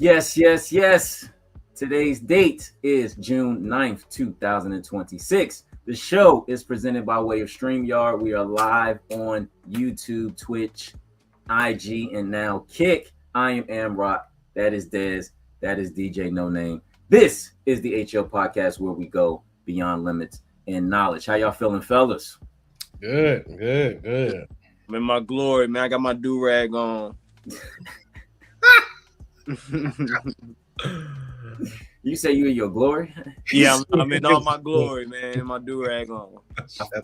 Yes, yes, yes. Today's date is June 9th, 2026. The show is presented by way of StreamYard. We are live on YouTube, Twitch, IG, and now Kick. I am Amrock. That is Dez. That is DJ No Name. This is the HL Podcast where we go beyond limits and knowledge. How y'all feeling, fellas? Good. I'm in my glory, man. I got my do-rag on. You say you in your glory? Yeah, I'm in all my glory, man. My do-rag on.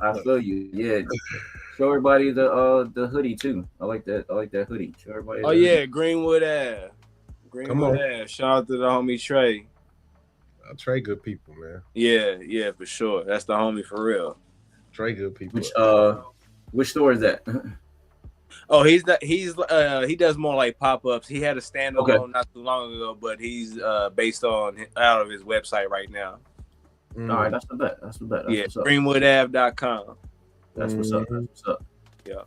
I feel you. Yeah. Show everybody the hoodie too. I like that. I like that hoodie. Show everybody. Oh yeah, Greenwood Ave. Greenwood Ave. Shout out to the homie Trey. Trey good people, man. Yeah, for sure. That's the homie for real. Trey good people. Which store is that? Oh, he does more like pop-ups. He had a standalone not too long ago, but he's based out of his website right now. All right, that's the bet. That's GreenwoodAve.com. That's what's up. That's what's up. Yeah.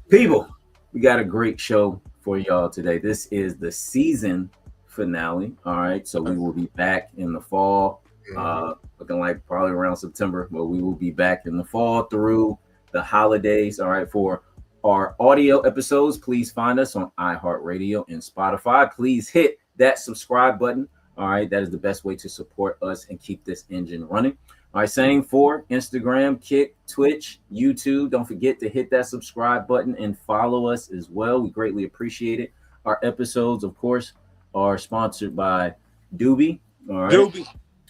People, we got a great show for y'all today. This is the season finale. All right, so we will be back in the fall. Looking like probably around September, but we will be back in the fall through the holidays. All right, for our audio episodes, please find us on iHeartRadio and Spotify. Please hit that subscribe button. All right, that is the best way to support us and keep this engine running. All right, same for Instagram, Kick, Twitch, YouTube. Don't forget to hit that subscribe button and follow us as well. We greatly appreciate it. Our episodes, of course, are sponsored by Doobie. All right,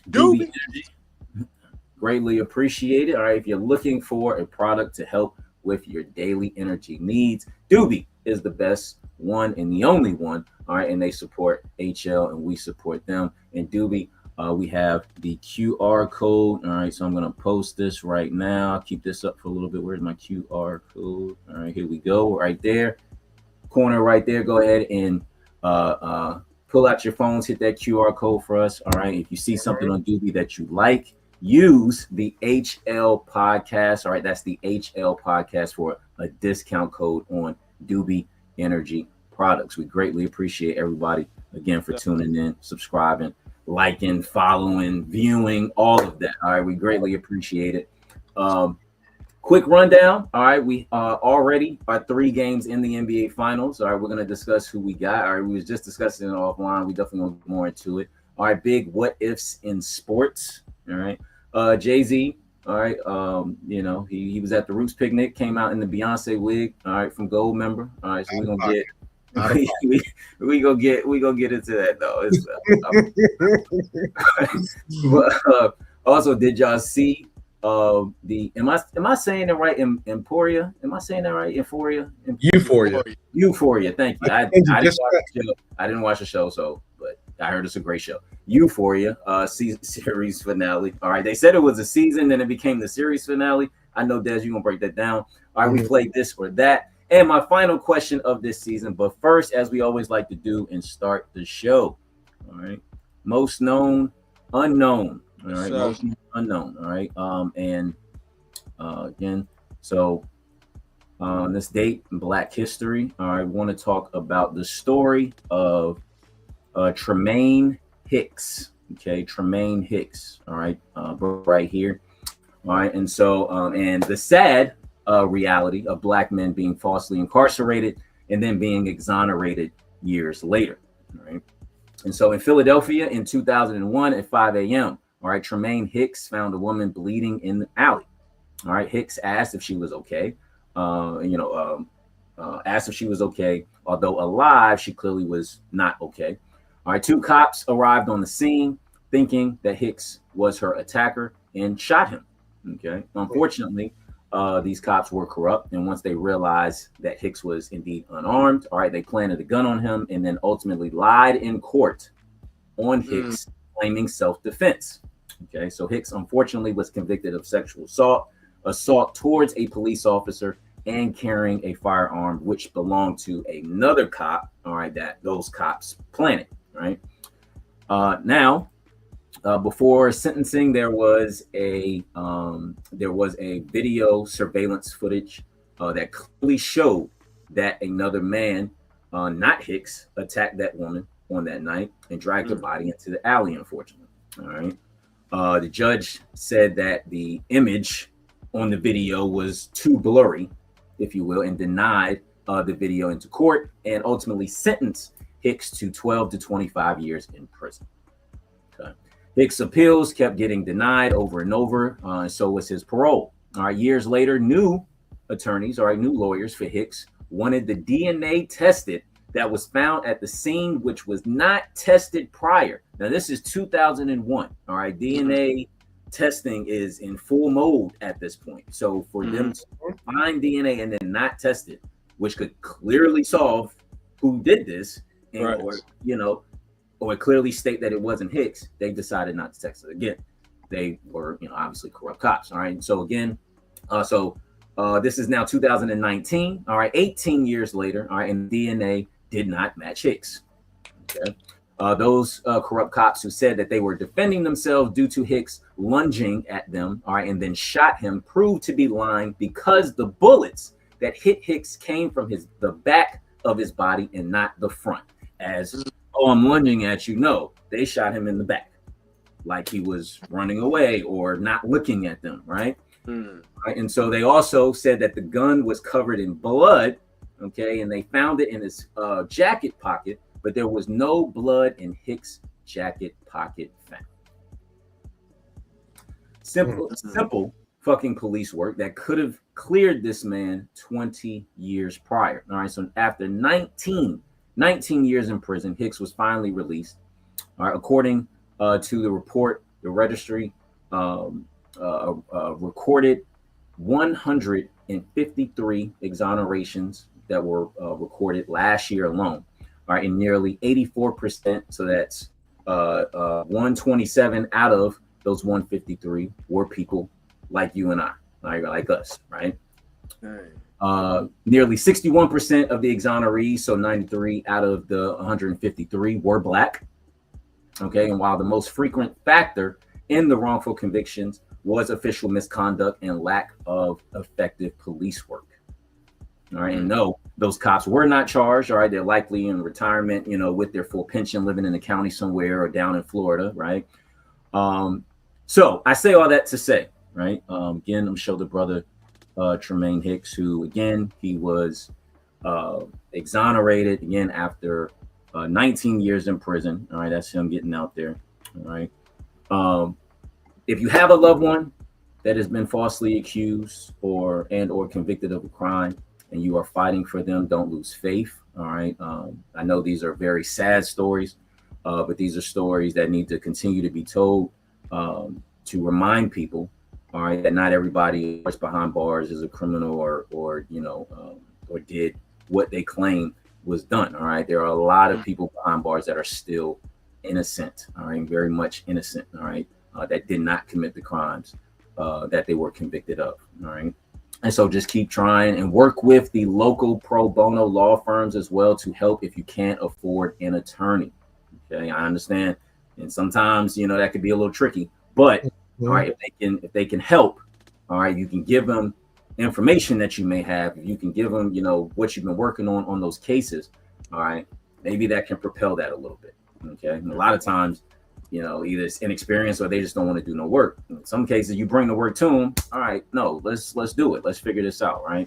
Doobie Energy. Greatly appreciate it. All right, if you're looking for a product to help with your daily energy needs, Doobie is the best one and the only one. All right, and they support HL and we support them. And Doobie, we have the QR code. All right, so I'm gonna post this right now. I'll keep this up for a little bit. Where's my QR code? All right, here we go. Right there, corner right there. Go ahead and pull out your phones, hit that QR code for us. All right, if you see something on Doobie that you like, use the HL Podcast. All right, that's the HL Podcast for a discount code on Doobie Energy products. We greatly appreciate everybody again for tuning in, subscribing, liking, following, viewing, all of that. All right, we greatly appreciate it. Quick rundown. All right, we already are 3 games in the NBA Finals. All right, we're going to discuss who we got. All right, we was just discussing it offline. We definitely want to get more into it. All right, big what ifs in sports. All right, Jay-Z. All right, he was at the Roots picnic, came out in the Beyonce wig. All right, from Gold member. All right, so we're gonna get. we gonna get into that though. But, also, did y'all see am I saying it right? Emporia? Am I saying that right? Euphoria. Thank you. I didn't watch the show, so but I heard it's a great show. Euphoria series finale. All right, they said it was a season, then it became the series finale. I know, Des, you're gonna break that down. All right, we played this or that. And my final question of this season, but first, as we always like to do and start the show, all right, most known, unknown, all right, most unknown, all right, again, so on this date in Black History, I want to talk about the story of Tremaine Hicks. Okay, Tremaine Hicks, all right, right here, all right, and so and the sad reality of Black men being falsely incarcerated and then being exonerated years later. All right. And so in Philadelphia in 2001 at 5 a.m., all right, Tremaine Hicks found a woman bleeding in the alley. All right. Hicks asked if she was okay. Asked if she was okay. Although alive, she clearly was not okay. All right. 2 cops arrived on the scene thinking that Hicks was her attacker and shot him. Okay. Unfortunately, these cops were corrupt, and once they realized that Hicks was indeed unarmed, all right, they planted a gun on him and then ultimately lied in court on Hicks, claiming self-defense. Okay, so Hicks unfortunately was convicted of sexual assault towards a police officer, and carrying a firearm which belonged to another cop. All right, that those cops planted. Right before sentencing, there was a video surveillance footage that clearly showed that another man, not Hicks, attacked that woman on that night and dragged her body into the alley, unfortunately. All right. The judge said that the image on the video was too blurry, if you will, and denied the video into court and ultimately sentenced Hicks to 12 to 25 years in prison. Okay. Hicks' appeals kept getting denied over and over, and so was his parole. All right, years later, new attorneys, new lawyers for Hicks wanted the DNA tested that was found at the scene, which was not tested prior. Now, this is 2001. All right, DNA testing is in full mode at this point. So for them to find DNA and then not test it, which could clearly solve who did this, and, or clearly state that it wasn't Hicks, they decided not to test it again. They were, obviously corrupt cops. All right. So again, this is now 2019. All right. 18 years later. All right. And DNA did not match Hicks. Okay. Those corrupt cops who said that they were defending themselves due to Hicks lunging at them, all right, and then shot him, proved to be lying because the bullets that hit Hicks came from the back of his body and not the front. As, I'm lunging at you. No, they shot him in the back, like he was running away or not looking at them, right? Right? And so they also said that the gun was covered in blood, okay, and they found it in his jacket pocket, but there was no blood in Hicks' jacket pocket found. Simple fucking police work that could have cleared this man 20 years prior. All right, so after 19 years in prison, Hicks was finally released. All right, according to the report, the registry recorded 153 exonerations that were recorded last year alone. All right, and nearly 84%. So that's 127 out of those 153 were people like you and I, like us, right? Nearly 61% of the exonerees, so 93 out of the 153 were Black. Okay, and while the most frequent factor in the wrongful convictions was official misconduct and lack of effective police work. All right, and no, those cops were not charged. All right, they're likely in retirement, with their full pension, living in the county somewhere or down in Florida, right? So I say all that to say, right? Again, I'm showing the brother Tremaine Hicks, who again he was exonerated again after 19 years in prison. All right, that's him getting out there. All right. If you have a loved one that has been falsely accused or convicted of a crime, and you are fighting for them, don't lose faith. All right. I know these are very sad stories, but these are stories that need to continue to be told to remind people, all right, that not everybody who's behind bars is a criminal or did what they claim was done. All right. There are a lot of people behind bars that are still innocent. All right. Very much innocent. All right. That did not commit the crimes that they were convicted of. All right. And so just keep trying and work with the local pro bono law firms as well to help if you can't afford an attorney. Okay, I understand. And sometimes, that could be a little tricky, but all right, if they can help, all right, you can give them information that you may have. You can give them, what you've been working on those cases. All right, maybe that can propel that a little bit. Okay. And a lot of times, either it's inexperience or they just don't want to do no work. In some cases, you bring the work to them. All right, no, let's do it. Let's figure this out, right?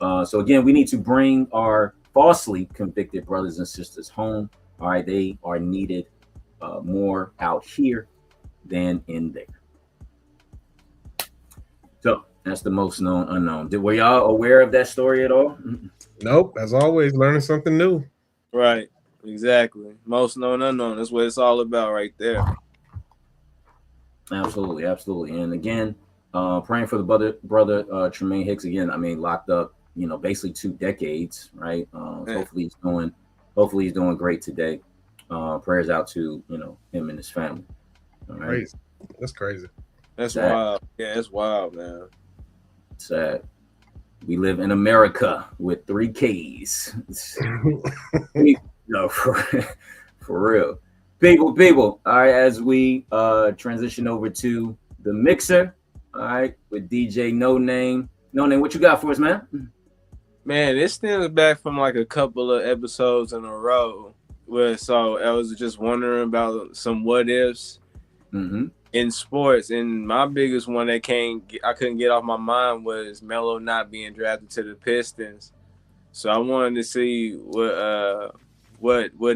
So again, we need to bring our falsely convicted brothers and sisters home. All right, they are needed more out here than in there. So that's the most known unknown. Were y'all aware of that story at all? Nope. As always, learning something new. Right. Exactly. Most known unknown. That's what it's all about right there. Absolutely. And again, praying for the brother Tremaine Hicks again. I mean, locked up, basically 2 decades, right? Hopefully he's doing great today. Prayers out to him and his family. All right. Crazy. That's crazy. That's sad. Wild. Yeah, it's wild, man. Sad. We live in America with 3 Ks. No, for real. People. All right, as we transition over to the mixer, all right, with DJ No Name. No Name, what you got for us, man? Man, this stems back from like a couple of episodes in a row. Well, so I was just wondering about some what ifs Mm-hmm. in sports, and my biggest one that I couldn't get off my mind was Melo not being drafted to the Pistons. So I wanted to see what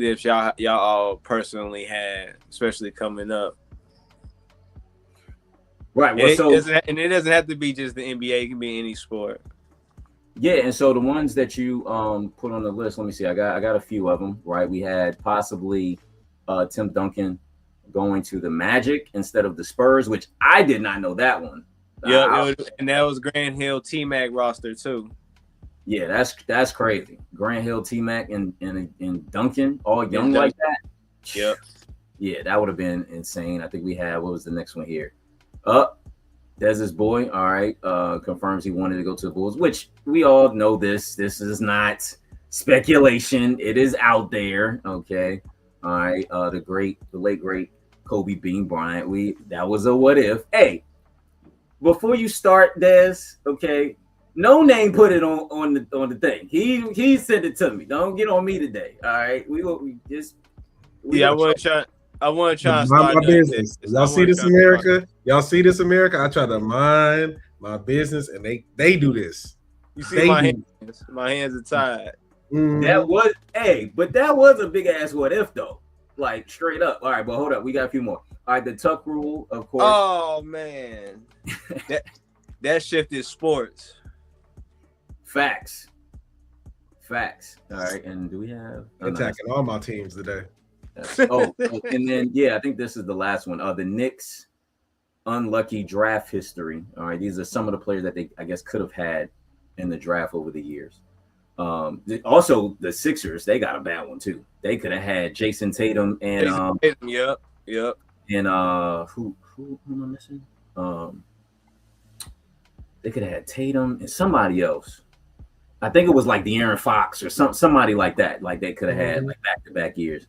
ifs y'all all personally had, especially coming up. Right. Well, and it doesn't have to be just the NBA; it can be any sport. Yeah, and so the ones that you put on the list, let me see. I got a few of them. Right. We had possibly Tim Duncan going to the Magic instead of the Spurs, which I did not know that one. Yeah, and that was Grant Hill T-Mac roster too. Yeah, that's crazy. Grant Hill, T-Mac, and Duncan all young like that. Yep. Yeah, that would have been insane. I think we had, what was the next one here? Dez's boy, all right, confirms he wanted to go to the Bulls, which we all know this. This is not speculation. It is out there, okay? All right, the late, great Kobe Bean Bryant. That was a what if. Hey, before you start, Dez, okay, No Name put it on the thing. He sent it to me. Don't get on me today, all right? I want to try to start my business. Y'all see this, America? Y'all see this, America? I try to mind my business, and they do this. You see my hands? My hands are tied. That was a big ass what if though. Like straight up. All right, but hold up. We got a few more. All right, the Tuck rule, of course. Oh man. that shifted sports. Facts. All right, and do we have attacking all my teams today? And then I think this is the last one. The Knicks unlucky draft history. All right, these are some of the players that they, I guess, could have had in the draft over the years. Also, the Sixers, they got a bad one too. They could have had Jason Tatum and Yep. And who am I missing? They could have had Tatum and somebody else. I think it was like De'Aaron Fox or somebody like that. Like they could have had like back-to-back years.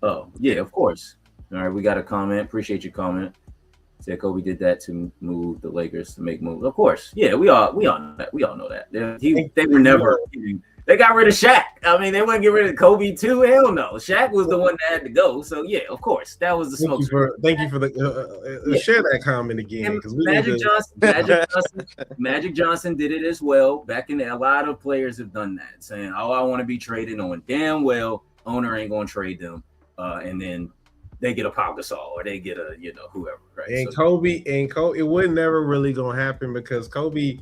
Oh, yeah, of course. All right, we got a comment. Appreciate your comment. Said Kobe did that to move the Lakers to make moves. Of course. Yeah, we all know that. We all know that. They were never they got rid of Shaq. I mean, they wouldn't get rid of Kobe too. Hell no. Shaq was the one that had to go. So yeah, of course. That was the smoke. Thank you for the share that comment again. Because Magic Johnson did it as well. Back in there, a lot of players have done that, saying, "Oh, I want to be traded," knowing damn well owner ain't gonna trade them. And then they get a Pau Gasol or they get a whoever, right? And Kobe, it wasn't never really gonna happen because Kobe.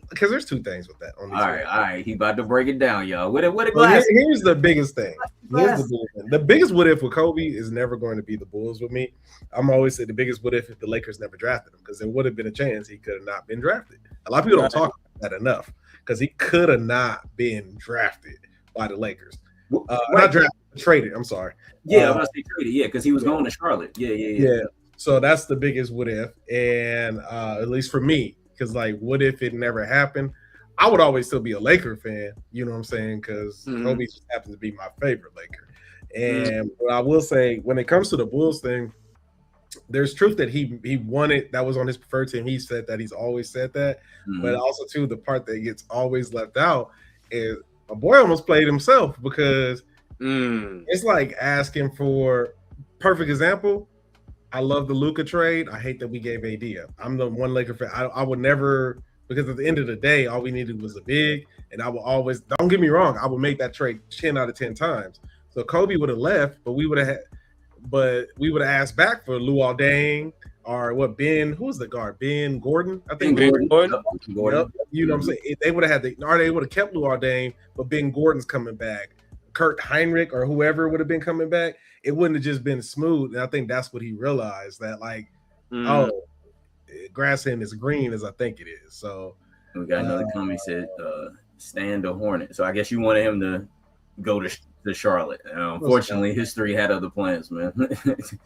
Because there's two things with that. All right. He about to break it down, y'all. What a glass. Here's the biggest thing. The biggest what if with Kobe is never going to be the Bulls with me. I'm always saying the biggest what if the Lakers never drafted him because there would have been a chance he could have not been drafted. A lot of people don't talk about that enough because he could have not been drafted by the Lakers. Not drafted, traded. I'm sorry. Yeah, I was say traded. Yeah, because he was going to Charlotte. Yeah. So that's the biggest what if, and at least for me. Because, like, what if it never happened? I would always still be a Laker fan, you know what I'm saying? Because Kobe just happens to be my favorite Laker. And what I will say, when it comes to the Bulls thing, there's truth that he wanted, that was on his preferred team. He said that, he's always said that. But also, too, the part that gets always left out is a boy almost played himself because it's like asking for, perfect example, I love the Luka trade. I hate that we gave AD up. I'm the one Laker fan. I would never, because at the end of the day, all we needed was a big, and I will always, don't get me wrong, I would make that trade 10 out of 10 times. So Kobe would have left, but we would have asked back for Luol Deng or who was the guard? Ben Gordon? I think Ben Gordon. Yep. You know what I'm saying? They would have they would have kept Luol Deng, but Ben Gordon's coming back. Kurt Heinrich or whoever would have been coming back. It wouldn't have just been smooth. And I think that's what he realized, that grass ain't as green as I think it is. So we got another comment said stand a Hornet. So I guess you wanted him to go to Charlotte. Unfortunately, history had other plans, man.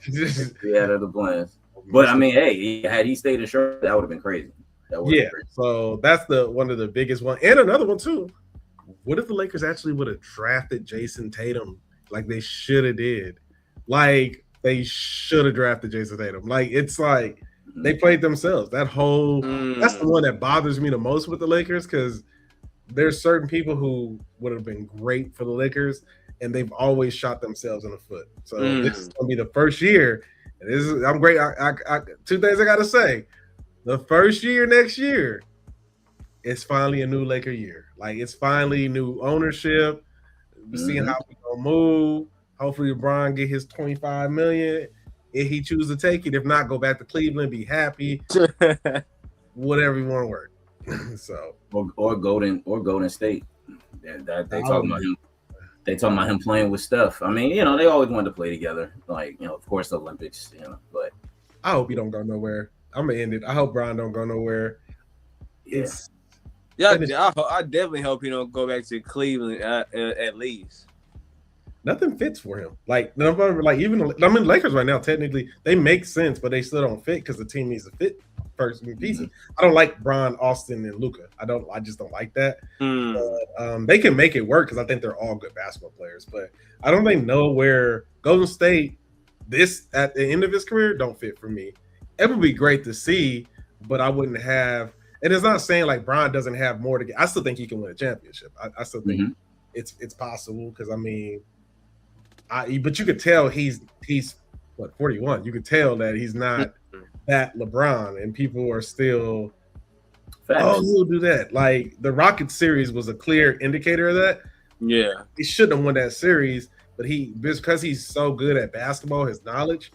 He had other plans. But I mean, hey, had he stayed in Charlotte, that would have been crazy. Crazy. So that's one of the biggest one. And another one too. What if the Lakers actually would have drafted Jason Tatum like they should have did? Like they should have drafted Jason Tatum. Like it's like They played themselves. That's the one that bothers me the most with the Lakers, because there's certain people who would have been great for the Lakers, and they've always shot themselves in the foot. So this is going to be the first year. And I'm great. I two things I got to say. The first year next year, it's finally a new Laker year. Like, it's finally new ownership. We're seeing how we gonna move. Hopefully LeBron get his $25 million. If he chooses to take it, if not, go back to Cleveland, be happy. Whatever you want to work. So or Golden State. They talking about him. They talking about him playing with Steph. I mean, they always wanted to play together. Like, of course, the Olympics. But I hope he don't go nowhere. I'm gonna end it. I hope Brian don't go nowhere. I definitely hope he don't go back to Cleveland at least. Nothing fits for him. Like Lakers right now, technically they make sense, but they still don't fit because the team needs to fit first in pieces. I don't like Bron, Austin, and Luka. I just don't like that. But, they can make it work because I think they're all good basketball players. But I don't think where Golden State at the end of his career don't fit for me. It would be great to see, but I wouldn't have. And it's not saying like Bron doesn't have more to get. I still think he can win a championship. I still think it's possible because but you could tell he's 41. You could tell that he's not that LeBron, and people are still, he'll do that. Like the Rockets series was a clear indicator of that. Yeah, he shouldn't have won that series, but because he's so good at basketball, his knowledge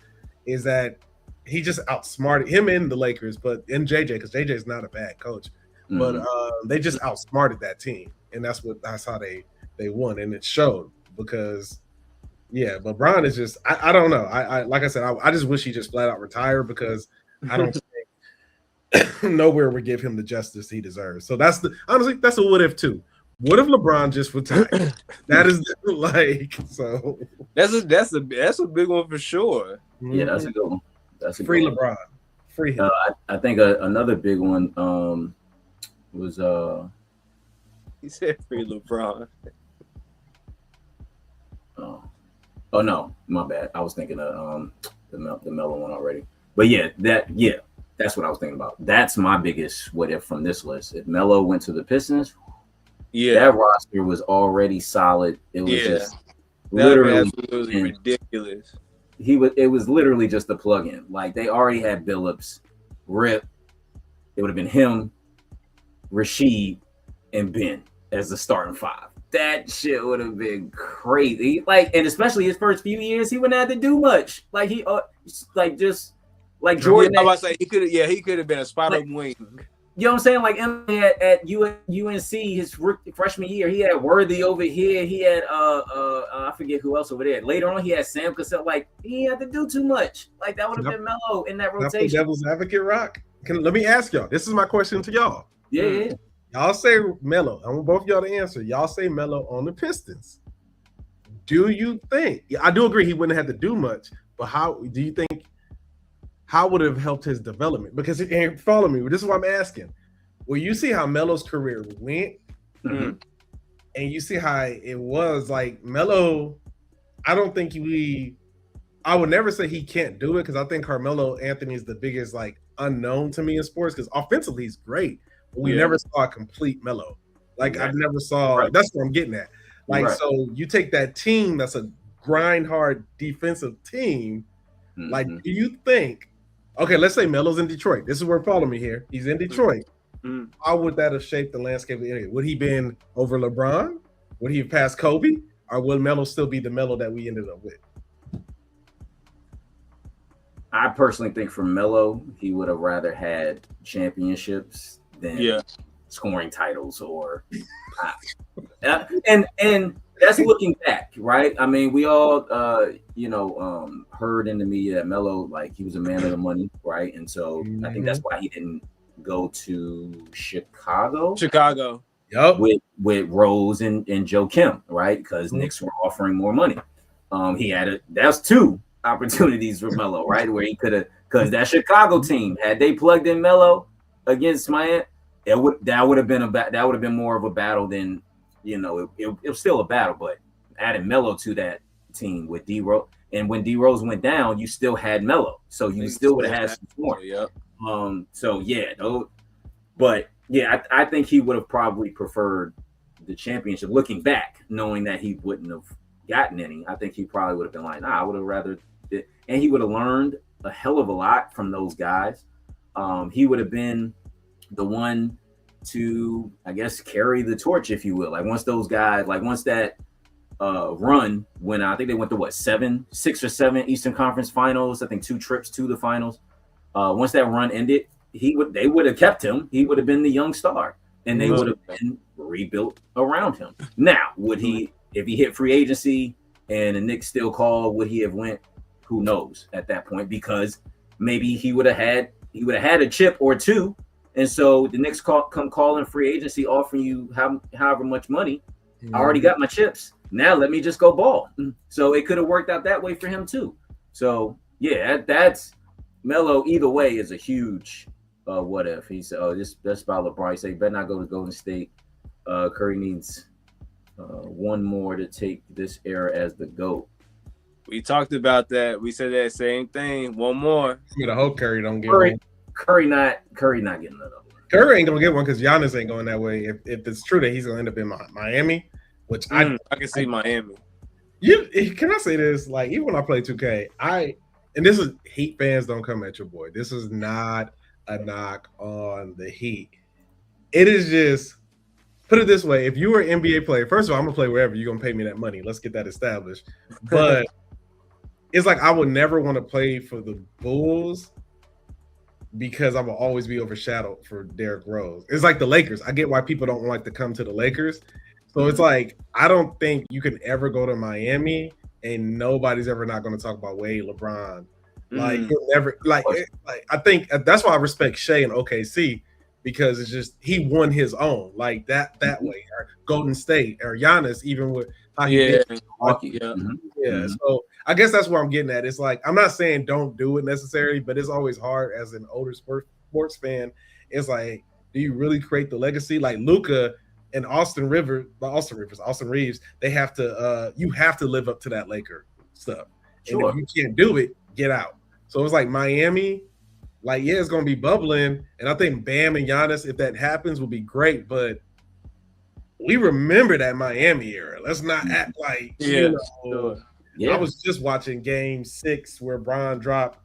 is that he just outsmarted him and the Lakers, and JJ, because JJ is not a bad coach, but they just outsmarted that team, and that's how they won, and it showed because. Yeah, but Bron is just I don't know. I like I said, I just wish he just flat out retired because I don't think nowhere would give him the justice he deserves. So honestly that's a what if too. What if LeBron just retired? That is so. That's a big one for sure. Yeah, that's a good one. That's a free good LeBron, free him. I think another big one was he said free LeBron. Oh no, my bad. I was thinking of the Melo one already. But that's what I was thinking about. That's my biggest what if from this list. If Melo went to the Pistons, that roster was already solid. It was just literally ridiculous. It was literally just a plug-in. Like they already had Billups, Rip. It would have been him, Rashid, and Ben as the starting five. That shit would have been crazy. Like, and especially his first few years, he wouldn't have to do much. Like he, Jordan. I was say he could have been a spot up wing. You know what I'm saying? Like at UNC, his freshman year, he had Worthy over here. He had I forget who else over there. Later on, he had Sam Cassell. Like he had to do too much. Like that would have been Melo in that rotation. Devil's advocate, Rock. Let me ask y'all. This is my question to y'all. Yeah. Y'all say Melo. I want both of y'all to answer. Y'all say Melo on the Pistons. Do you think? I do agree he wouldn't have to do much, but how do you think? How would it have helped his development? Because follow me. This is what I'm asking. Well, you see how Melo's career went, and you see how it was. Like Melo, I don't think I would never say he can't do it because I think Carmelo Anthony is the biggest unknown to me in sports because offensively he's great. We never saw a complete Melo. I never saw. That's what I'm getting at. So you take that team that's a grind hard defensive team. Do you think? Okay, let's say Melo's in Detroit. This is where follow me here. He's in Detroit. How would that have shaped the landscape of the area? Would he been over LeBron? Would he have passed Kobe? Or will Melo still be the Melo that we ended up with? I personally think for Melo, he would have rather had championships than scoring titles or and that's looking back, right? I mean, we all heard in the media that Melo, he was a man of the money, right? And so I think that's why he didn't go to Chicago. Yep. With Rose and Joe Kim, right? Because Knicks were offering more money. That's two opportunities for Melo, right? Where he could have, because that Chicago team, had they plugged in Melo against Miami, that would have been more of a battle than, it was still a battle, but adding Melo to that team with D Rose, and when D Rose went down, you still had Melo, so you still would have had some more. Yep. So yeah, though, but yeah, I think he would have probably preferred the championship. Looking back, knowing that he wouldn't have gotten any, I think he probably would have been like, nah, I would have rather, and he would have learned a hell of a lot from those guys. He would have been the one to, I guess, carry the torch, if you will. Like once those guys, like once that run when I think they went to what 6 or 7 Eastern Conference Finals. I think 2 trips to the finals. Once that run ended, they would have kept him. He would have been the young star, and they would have been rebuilt around him. Now, would he, if he hit free agency and the Knicks still called, would he have went? Who knows at that point? Because maybe he would have had a chip or two, and so the Knicks come calling free agency, offering you however much money. I already got my chips. Now let me just go ball. So it could have worked out that way for him too. So yeah, that's Melo. Either way is a huge what if. He said, "Oh, that's about LeBron." He said, "You better not go to Golden State." Curry needs one more to take this era as the GOAT. We talked about that. We said that same thing. One more. I hope Curry don't get one. one. Curry not getting another one. Curry ain't gonna get one because Giannis ain't going that way. If it's true that he's gonna end up in Miami, which I can see Miami. Can I say this? Like even when I play 2K, and this is Heat fans don't come at your boy. This is not a knock on the Heat. It is just put it this way: if you were an NBA player, first of all, I'm gonna play wherever you're gonna pay me that money. Let's get that established. But it's like I would never want to play for the Bulls because I will always be overshadowed for Derrick Rose. It's like the Lakers. I get why people don't like to come to the Lakers. So it's like I don't think you can ever go to Miami and nobody's ever not going to talk about Wade, LeBron. Like you'll never like I think that's why I respect Shea and OKC because it's just he won his own like that way. Or Golden State or Giannis even with how he did. So I guess that's where I'm getting at. It's like I'm not saying don't do it necessarily, but it's always hard as an older sports fan. It's like, do you really create the legacy? Like Luka and Austin Reeves, they have to you have to live up to that Laker stuff. Sure. And if you can't do it, get out. So it's like Miami, like yeah, it's gonna be bubbling. And I think Bam and Giannis, if that happens, will be great, but we remember that Miami era. Let's not act like I was just watching Game 6 where Bron dropped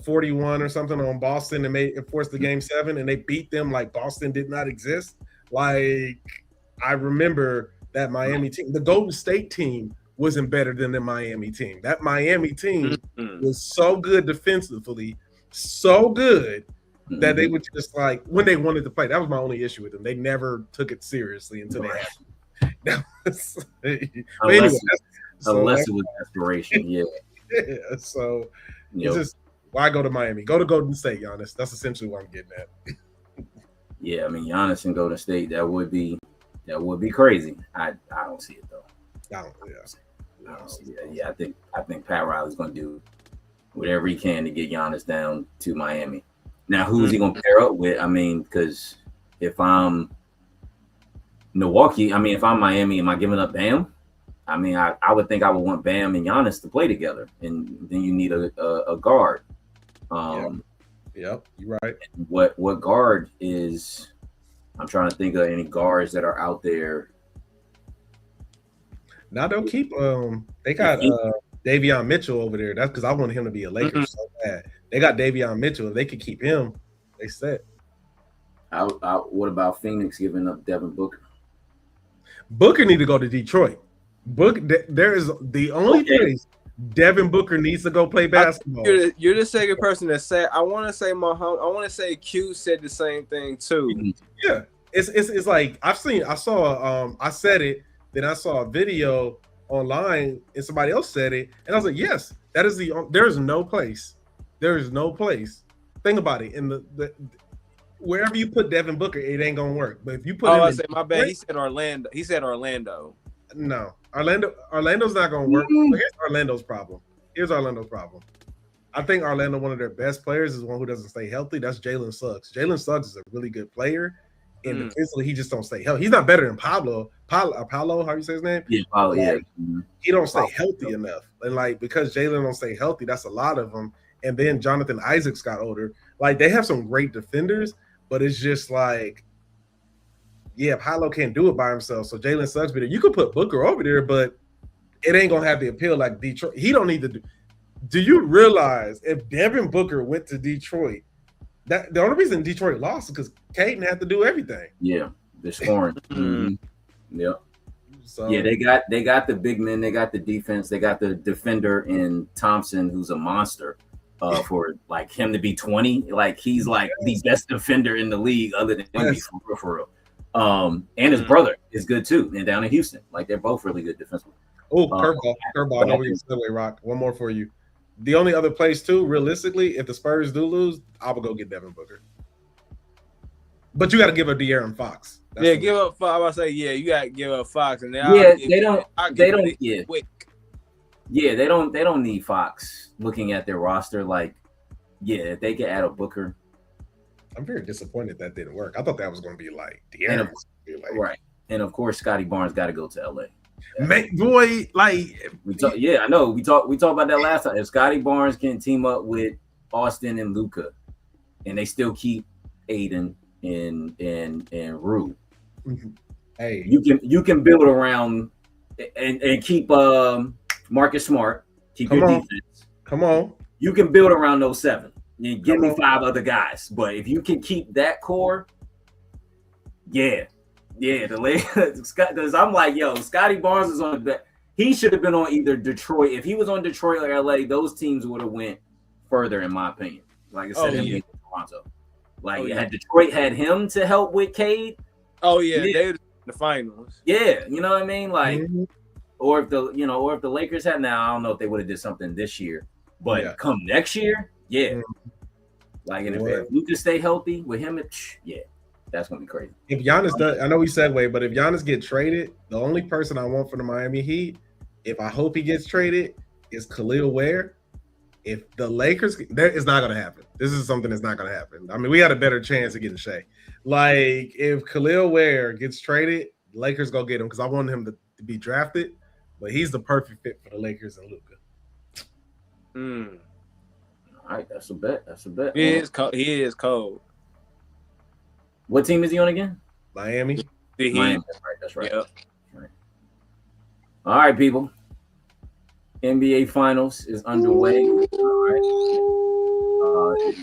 41 or something on Boston and forced the Game 7, and they beat them like Boston did not exist. Like I remember that Miami team. The Golden State team wasn't better than the Miami team. That Miami team was so good defensively, so good that they would just like when they wanted to play. That was my only issue with them. They never took it seriously until they had. Unless it was aspiration, yeah. So it's just why go to Miami? Go to Golden State, Giannis. That's essentially what I'm getting at. Yeah, I mean Giannis and Golden State, that would be crazy. I don't see it though. I don't see it. Yeah, I think Pat Riley's going to do whatever he can to get Giannis down to Miami. Now, who's he going to pair up with? I mean, because if I'm Milwaukee, I mean, if I'm Miami, am I giving up Bam? I mean, I would think I would want Bam and Giannis to play together, and then you need a guard. Yep, you're right. What guard is? I'm trying to think of any guards that are out there. Now they'll keep. They got Davion Mitchell over there. That's because I want him to be a Laker so bad. They got Davion Mitchell. If they could keep him, they set. What about Phoenix giving up Devin Booker? Booker need to go to Detroit. There is the only place Devin Booker needs to go play basketball. You're the second person that said. I want to say Mahomes. I want to say Q said the same thing too. Yeah, it's like I said it. Then I saw a video online and somebody else said it, and I was like, yes, that is there's no place. There is no place. Think about it. In the wherever you put Devin Booker, it ain't gonna work. But if you put my bad. He said Orlando. No, Orlando's not gonna work. But here's Orlando's problem. I think Orlando, one of their best players, is one who doesn't stay healthy. That's Jalen Suggs. Jalen Suggs is a really good player, and defensively, he just don't stay healthy. He's not better than Pablo, how you say his name? Yeah, Pablo. Yeah, he don't stay healthy enough, and like because Jalen don't stay healthy, that's a lot of them. and then Jonathan Isaacs got older. Like they have some great defenders, but it's just like, yeah, Paolo can't do it by himself. So Jalen Suggs be there. You could put Booker over there, but it ain't gonna have the appeal like Detroit. He don't need to do. Do you realize if Devin Booker went to Detroit, that the only reason Detroit lost is because Caden had to do everything. Yeah, the scoring. Mm-hmm. Yep. So yeah, they got the big men, they got the defense, they got the defender in Thompson, who's a monster. For like him to be 20, like he's like the best defender in the league, other than Wemby, for real. And his brother is good too, and down in Houston, like they're both really good defensemen. Oh, curveball! I know we can segue, Rock. One more for you. The only other place too, realistically, if the Spurs do lose, I will go get Devin Booker. But you got to give up De'Aaron Fox. That's give up Fox. I was say, you got to give up Fox, and they don't. Yeah, they don't need Fox. Looking at their roster, like, yeah, if they could add a Booker. I'm very disappointed that didn't work. I thought that was going to be like De'Aaron. Right, and of course, Scotty Barnes got to go to LA. Boy, like I know. We talked about that last time. If Scotty Barnes can team up with Austin and Luka, and they still keep Aiden and Rue, hey, you can build around and keep Marcus Smart, keep your defense. Come on, you can build around those 7. You give me 5 other guys, but if you can keep that core, the Lakers. Because I'm like, Scotty Barnes is on the. He should have been on either Detroit. If he was on Detroit or LA, those teams would have went further, in my opinion. Like I said, Toronto. Like had Detroit had him to help with Cade. Oh yeah, they were the finals. Yeah, you know what I mean. Like, or if the Lakers had now, I don't know if they would have did something this year, but come next year, like, and if Luka stay healthy with him, that's gonna be crazy. If Giannis does, I know we segue, but if Giannis get traded, the only person I want for the Miami Heat, if I hope he gets traded, is Khalil Ware. If the Lakers, it's not gonna happen. This is something that's not gonna happen. I mean, we had a better chance of getting Shea. Like, if Khalil Ware gets traded, the Lakers go get him because I want him to be drafted, but he's the perfect fit for the Lakers and Luka. All right, that's a bet. He is cold. What team is he on again? Miami. Miami. That's right. Yep. All right, people. NBA Finals is underway. All right.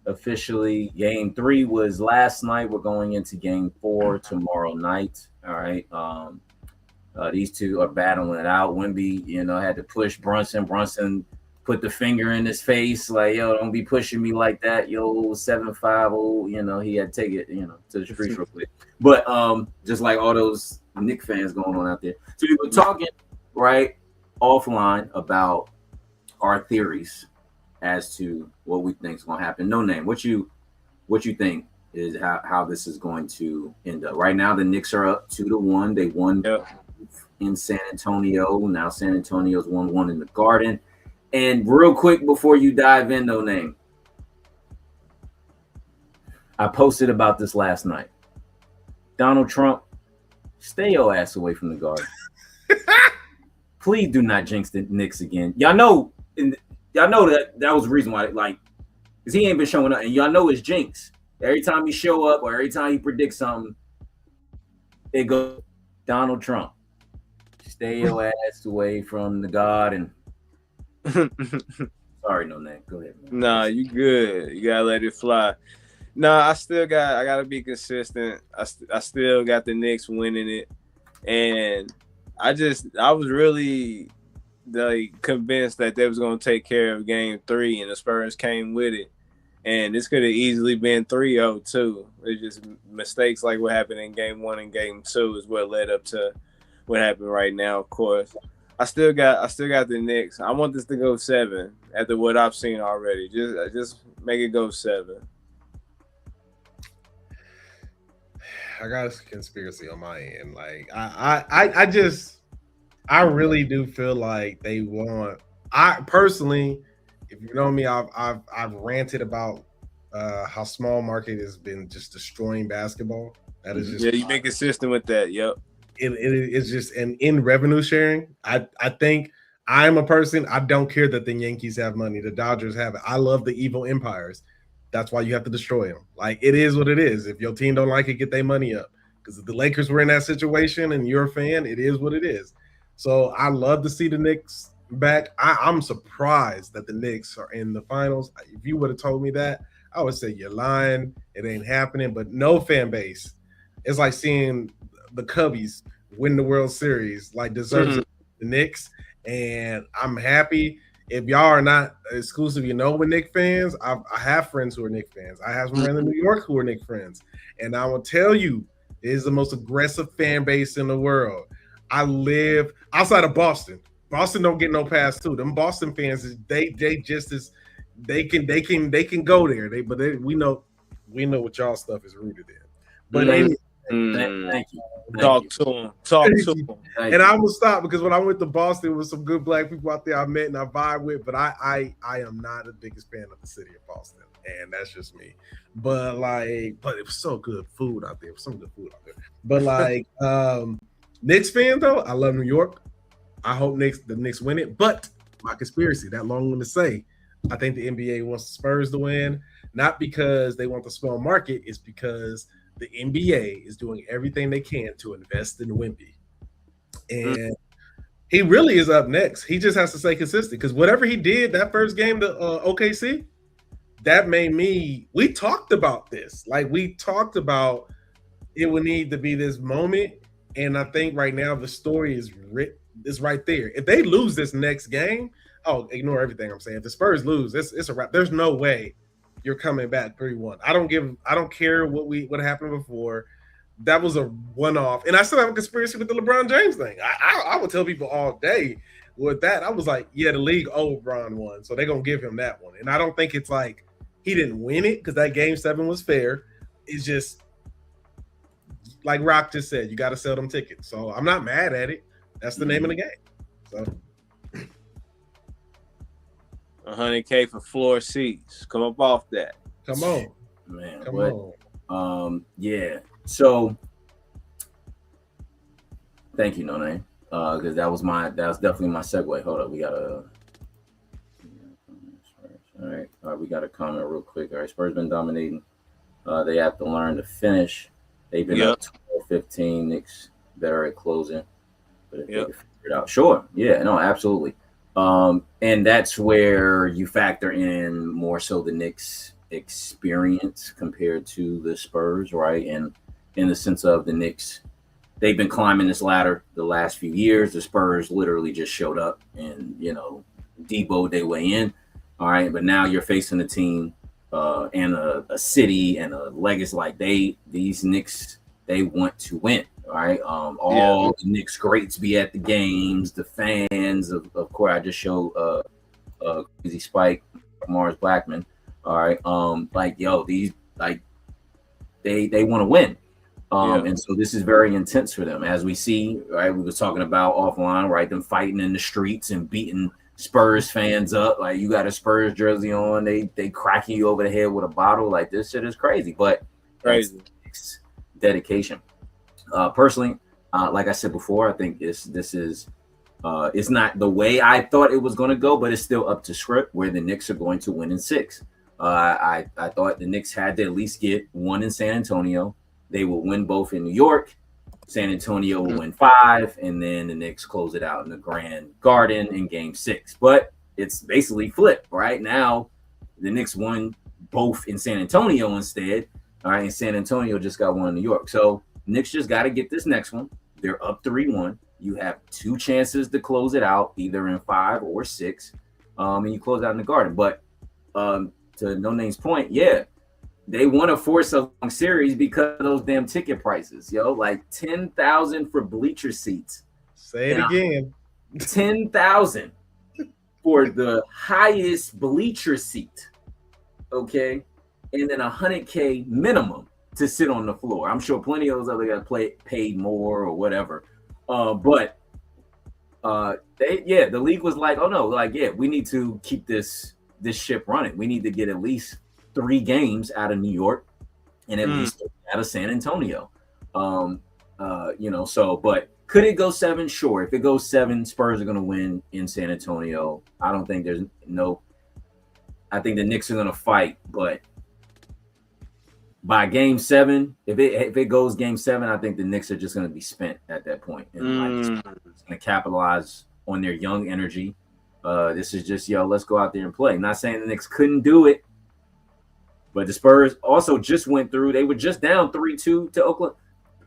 Officially, Game 3 was last night. We're going into Game 4 tomorrow night. All right. These two are battling it out. Wemby, had to push Brunson. Brunson put the finger in his face, like, don't be pushing me like that, 7'5", he had to take it, to the streets real quick. But just like all those Knick fans going on out there. So we were talking, right, offline about our theories as to what we think is going to happen. No name. What you think is how this is going to end up? Right now, the Knicks are up 2-1. They won in San Antonio. Now San Antonio's 1-1 in the Garden. And real quick before you dive in, no name, I posted about this last night. Donald Trump, stay your ass away from the Garden. Please do not jinx the Knicks again. Y'all know that was the reason why, like, because he ain't been showing up, and y'all know it's jinx. Every time he show up or every time he predicts something, it goes Donald Trump. Stay your ass away from the Garden. Sorry, no name. Go ahead, man. Nah, you good. You gotta let it fly. Nah, I gotta be consistent. I still got the Knicks winning it, and I was really convinced that they was gonna take care of Game 3, and the Spurs came with it, and this could have easily been 3-0 too. It's just mistakes like what happened in Game 1 and Game 2 is what led up to what happened right now. Of course. I still got the Knicks. I want this to go 7 after what I've seen already. Just make it go 7. I got a conspiracy on my end. Like I really do feel like they want. I personally, if you know me, I've ranted about how small market has been just destroying basketball. That is just you've been consistent with that. Yep. It's just in revenue sharing. I think I'm a person, I don't care that the Yankees have money, the Dodgers have it. I love the evil empires. That's why you have to destroy them. Like, it is what it is. If your team don't like it, get their money up. Because if the Lakers were in that situation and you're a fan, it is what it is. So I love to see the Knicks back. I'm surprised that the Knicks are in the finals. If you would have told me that, I would say you're lying. It ain't happening. But no fan base. It's like seeing the Cubbies win the World Series, like deserves it, the Knicks. And I'm happy. If y'all are not exclusive, with Knicks fans, I have friends who are Knicks fans. I have some friends in New York who are Knicks fans. And I will tell you, it is the most aggressive fan base in the world. I live outside of Boston. Boston don't get no pass too. Them Boston fans, they just as they can go there. We know what y'all stuff is rooted in. But anyway, thank you. Talk to him. And I will stop because when I went to Boston with some good black people out there I met and I vibe with, but I am not the biggest fan of the city of Boston, and that's just me. But it was so good food out there. Some good food out there. But Knicks fan though, I love New York. I hope the Knicks win it. But my conspiracy, that long one to say, I think the NBA wants the Spurs to win, not because they want the small market, it's because the NBA is doing everything they can to invest in Wemby. And he really is up next. He just has to stay consistent because whatever he did that first game to OKC, that made me – we talked about this. Like, we talked about it would need to be this moment, and I think right now the story is right there. If they lose this next game, ignore everything I'm saying. If the Spurs lose, it's a wrap. There's no way you're coming back 3-1. I don't care what happened before. That was a one-off. And I still have a conspiracy with the LeBron James thing. I would tell people all day with that. I was like, yeah, the league owed LeBron one, so they're going to give him that one. And I don't think it's like he didn't win it because that Game 7 was fair. It's just, like Rock just said, you got to sell them tickets. So I'm not mad at it. That's the name of the game. So $100K for floor seats. Come up off that. Come on, man. Come on. Yeah. So, thank you, No Name, because that was definitely my segue. Hold up, we gotta. All right, we got a comment real quick. All right, Spurs been dominating. They have to learn to finish. They've been up 12-15. Knicks better at closing, but if they can figure it out, sure, yeah, no, absolutely. And that's where you factor in more so the Knicks experience compared to the Spurs, right? And in the sense of the Knicks, they've been climbing this ladder the last few years. The Spurs literally just showed up and, deboed their way in. All right. But now you're facing a team and a city and a legacy like these Knicks, they want to win. All right. All the Knicks greats be at the games, the fans, of course, I just showed Crazy Spike, Mars Blackman. All right. These they want to win. And so this is very intense for them, as we see, right? We was talking about offline, right? Them fighting in the streets and beating Spurs fans up. Like, you got a Spurs jersey on, they cracking you over the head with a bottle. Like, this shit is crazy, but crazy dedication. Personally, like I said before, I think this is it's not the way I thought it was going to go, but it's still up to script where the Knicks are going to win in 6. I thought the Knicks had to at least get 1 in San Antonio. They will win both in New York. San Antonio will win 5, and then the Knicks close it out in the Grand Garden in Game 6. But it's basically flipped right now. The Knicks won both in San Antonio instead. All right, and San Antonio just got 1 in New York. So Knicks just got to get this next one. They're up 3-1. You have 2 chances to close it out, either in 5 or 6, and you close out in the Garden. But to No Name's point, they want to force a long series because of those damn ticket prices, like $10,000 for bleacher seats. Say it again. $10,000 for the highest bleacher seat, okay, and then $100K minimum to sit on the floor. I'm sure plenty of those other guys paid more or whatever, but the league was like, oh no, we need to keep this ship running. We need to get at least 3 games out of New York and at least out of San Antonio. But Could it go 7? Sure. If it goes 7, Spurs are going to win in San Antonio. I don't think there's no. I think the Knicks are going to fight, but by Game 7, if it goes Game 7, I think the Knicks are just going to be spent at that point, and like, going to capitalize on their young energy. This is just let's go out there and play. Not saying the Knicks couldn't do it, but the Spurs also just went through. They were just down 3-2 to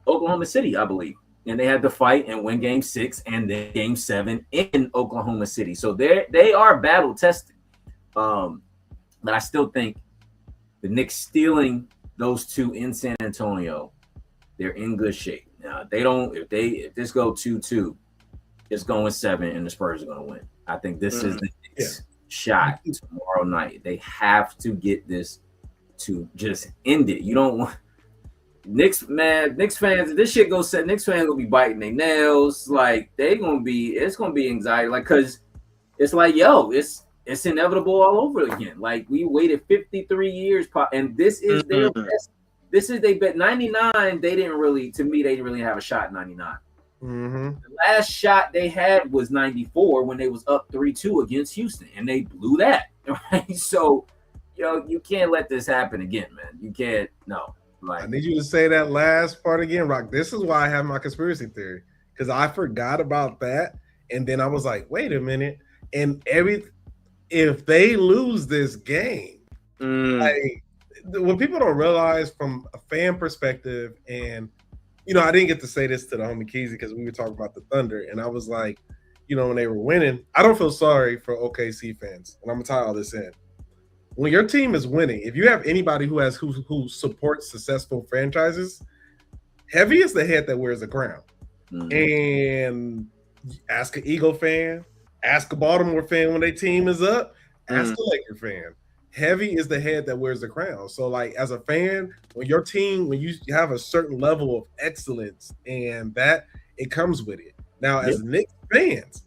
Oklahoma City, I believe, and they had to fight and win Game 6 and then Game 7 in Oklahoma City. So they are battle tested. But I still think the Knicks stealing those 2 in San Antonio, they're in good shape. Now, if this go 2-2, it's going 7 and the Spurs are going to win. I think this is the Knicks shot tomorrow night. They have to get this to just end it. You don't want Knicks fans. If this shit goes set, Knicks fans will be biting their nails. Like it's gonna be anxiety. Like, cause it's like, it's inevitable all over again. Like we waited 53 years, and this is their best. This is they bet 99. They didn't really have a shot in 99. The last shot they had was 94 when they was up 3-2 against Houston, and they blew that. Right? So, you can't let this happen again, man. You can't. No. Like, I need you to say that last part again, Rock. This is why I have my conspiracy theory, because I forgot about that, and then I was like, wait a minute, and if they lose this game, like what people don't realize from a fan perspective, and I didn't get to say this to the homie Keezy because we were talking about the Thunder, and I was like, when they were winning, I don't feel sorry for OKC fans, and I'm gonna tie all this in. When your team is winning, if you have anybody who supports successful franchises, heavy is the head that wears the crown. And ask an Eagle fan, ask a Baltimore fan when their team is up, ask a Laker fan. Heavy is the head that wears the crown. So, like, as a fan, when you have a certain level of excellence, and that it comes with it. Now, as Knicks fans,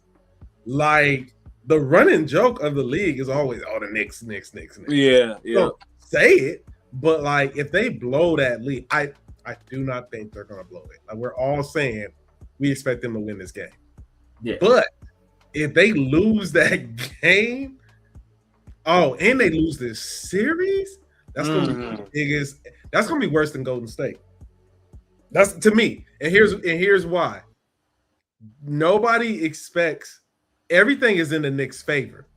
like, the running joke of the league is always, the Knicks. Yeah. Don't say it, but like if they blow that lead, I do not think they're gonna blow it. Like we're all saying we expect them to win this game. Yeah. But if they lose that game, and they lose this series, that's gonna be the biggest. That's gonna be worse than Golden State. That's to me. And here's why. Nobody expects. Everything is in the Knicks' favor.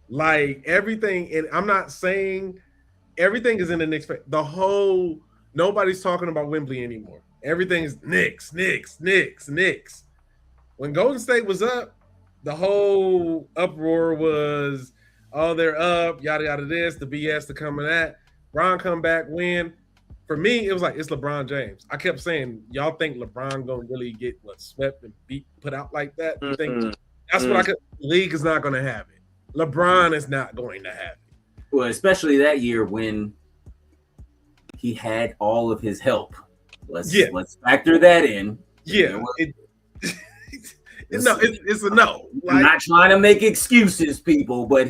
Like everything, and I'm not saying everything is in the Knicks' favor. Nobody's talking about Wembley anymore. Everything is Knicks. When Golden State was up, the whole uproar was, they're up, yada yada this, the BS to come in that. Bron come back, win. For me, it was like, it's LeBron James. I kept saying, y'all think LeBron gonna really get swept and put out like that? You think? That's what the league is not going to have it. LeBron is not going to have it. Well, especially that year when he had all of his help. Let's factor that in. Yeah. It's a no. I'm not trying to make excuses, people, but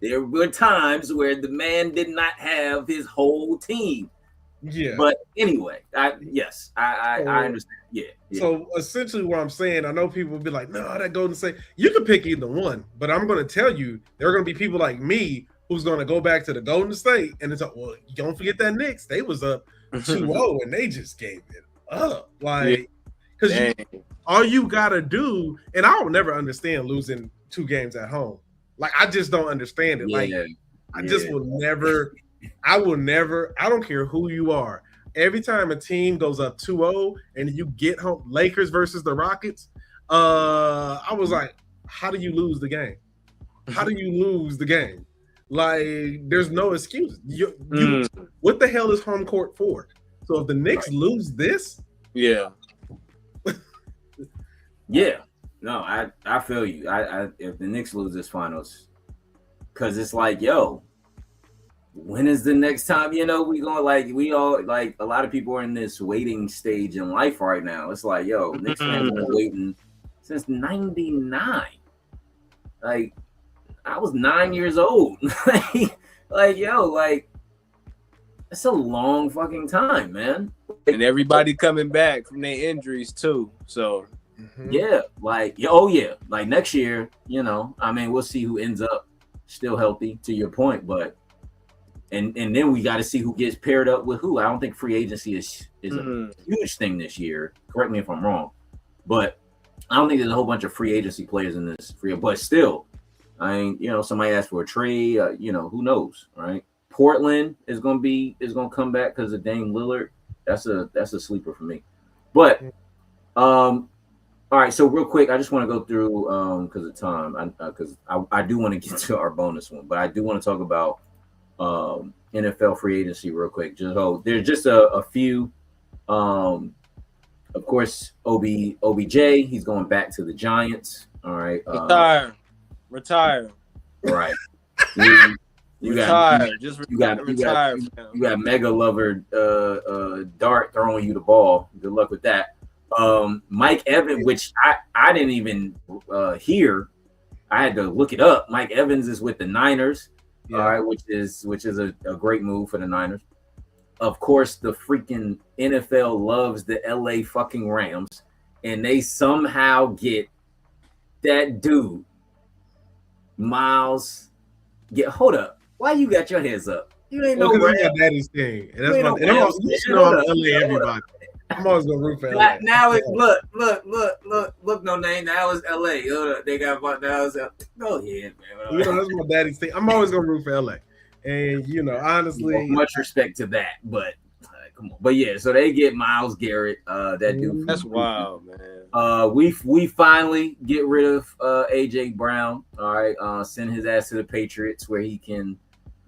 there were times where the man did not have his whole team. Yeah. But anyway, I understand. Yeah. So essentially what I'm saying, I know people will be like, no, that Golden State. You can pick either one, but I'm going to tell you, there are going to be people like me who's going to go back to the Golden State and it's like, well, don't forget that Knicks. They was up 2-0 and they just gave it up. Like, because all you got to do, and I will never understand losing 2 games at home. Like, I just don't understand it. Like, I just will never. I don't care who you are. Every time a team goes up 2-0 and you get home, Lakers versus the Rockets, I was like, how do you lose the game? How do you lose the game? Like, there's no excuse. What the hell is home court for? So if the Knicks lose this, no, I feel you. If the Knicks lose this finals, because it's like, when is the next time, we all a lot of people are in this waiting stage in life right now. It's like, Knicks fans have been waiting since 99. Like, I was 9 years old. It's a long fucking time, man. And everybody coming back from their injuries too. So Mm-hmm. Yeah, like like next year, I mean, we'll see who ends up still healthy. To your point, but and then we got to see who gets paired up with who. I don't think free agency is a huge thing this year. Correct me if I'm wrong, but I don't think there's a whole bunch of free agency players in this free. But still, I mean, somebody asked for a trade. Who knows, right? Portland is gonna come back because of Dame Lillard. That's a sleeper for me. But all right. So real quick, I just want to go through because of time, because I do want to get to our bonus one, but I do want to talk about NFL free agency real quick. There's just a few. Of course, OBJ, he's going back to the Giants. All right. Retire. Right. You got mega lover Dart throwing you the ball. Good luck with that. Mike Evans, which I didn't even hear. I had to look it up. Mike Evans is with the Niners. Yeah. All right, which is a great move for the Niners. Of course, the freaking NFL loves the LA fucking Rams, and they somehow get that dude, Miles. Hold up. Why you got your hands up? You ain't no Rams. That's my daddy's thing. And that's my LA everybody. I'm always gonna root for LA. Now it's look, no name. Now it's LA. They got go ahead, man. That's my daddy's thing. I'm always gonna root for LA. And honestly, much respect to that, but come on. But yeah, so they get Myles Garrett. That dude. That's wild, man. We finally get rid of AJ Brown. All right, send his ass to the Patriots where he can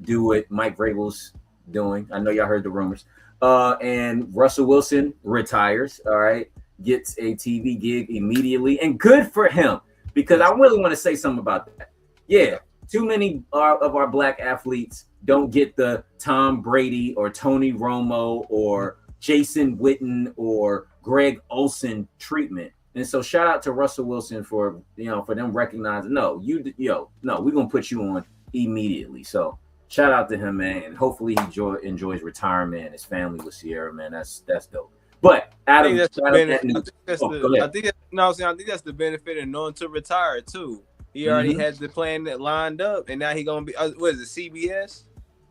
do what Mike Vrabel's doing. I know y'all heard the rumors. And Russell Wilson retires. All right, gets a TV gig immediately, and good for him because I really want to say something about that. Yeah. Too many of our black athletes don't get the Tom Brady or Tony Romo or Jason Witten or Greg Olsen treatment. And so shout out to Russell Wilson for them recognizing, we're going to put you on immediately. So shout out to him, man. And hopefully he enjoys retirement and his family with Sierra, man. That's dope. But Adam, I think that's the benefit of knowing to retire too. He already had the plan that lined up, and now he gonna be. What is it, CBS?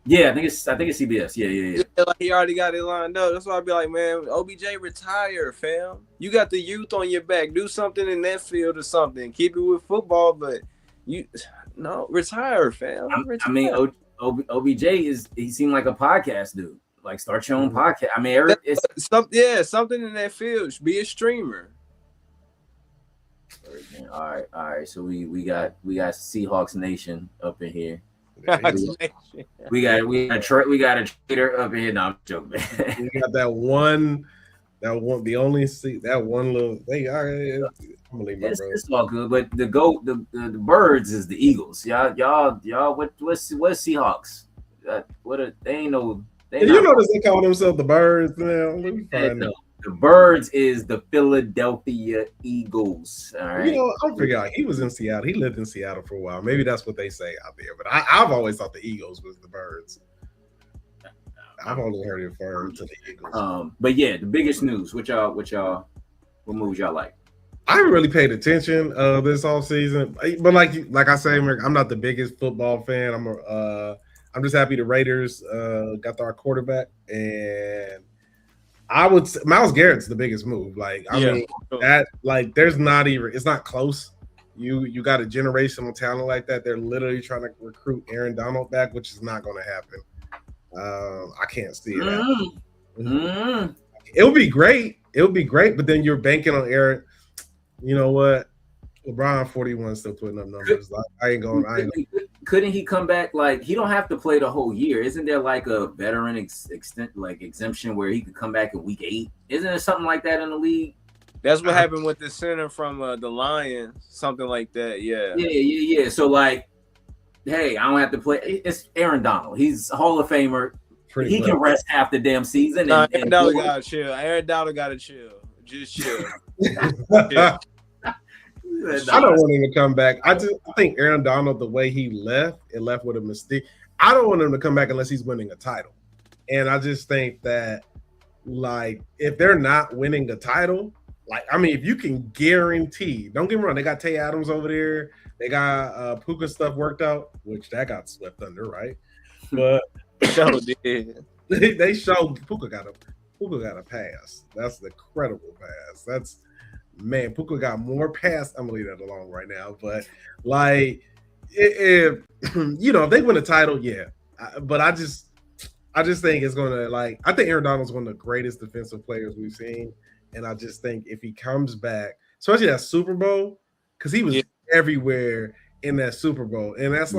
Yeah, I think it's CBS. Yeah. Like he already got it lined up. That's why I'd be like, man, OBJ retire, fam. You got the youth on your back. Do something in that field or something. Keep it with football, but retire, fam. Retire. I mean, OBJ he seemed like a podcast dude. Like start your own podcast. I mean, something in that field. Be a streamer. All right. So we got Seahawks Nation up in here. we got a trader up in here. No, I'm joking, man. We got that one, the only seat, that one little thing. All right, I'm gonna leave my bro. It's all good, but the birds is the Eagles. Y'all. What's Seahawks? They ain't no. They call themselves the birds now. The birds is the Philadelphia Eagles. All right. I'm figuring he was in Seattle. He lived in Seattle for a while. Maybe that's what they say out there. But I've always thought the Eagles was the birds. I've only heard it referred to the Eagles. But yeah, the biggest news. What moves y'all like? I haven't really paid attention this offseason. But like I say, I'm not the biggest football fan. I'm just happy the Raiders got our quarterback, and I would say Myles Garrett's the biggest move. Mean that there's not even, it's not close. You got a generational talent like that. They're literally trying to recruit Aaron Donald back, which is not going to happen. I can't see it happening. It would be great. But then you're banking on Aaron. You know what? LeBron 41 still putting up numbers. Couldn't he come back? He don't have to play the whole year. Isn't there a veteran exemption where he could come back in week 8? Isn't there something like that in the league? That's what happened with the center from the Lions, something like that. Yeah. So hey, I don't have to play. It's Aaron Donald. He's a Hall of Famer. He can rest half the damn season. Aaron Donald gotta chill. Aaron Donald gotta chill. Just chill. I don't want him to come back. I think Aaron Donald, the way he left, it left with a mistake. I don't want him to come back unless he's winning a title. And I just think that, if they're not winning a title, Like, I mean, if you can guarantee, don't get me wrong, they got Tay Adams over there. They got Puka stuff worked out, which that got swept under, right? But So did. they showed Puka got a pass. That's the credible pass. That's man, Puka got more pass. I'm gonna leave that alone right now. But like, if if they win a title, yeah. But I just think it's gonna I think Aaron Donald's one of the greatest defensive players we've seen, and I just think if he comes back, especially that Super Bowl, because he was everywhere in that Super Bowl, and that's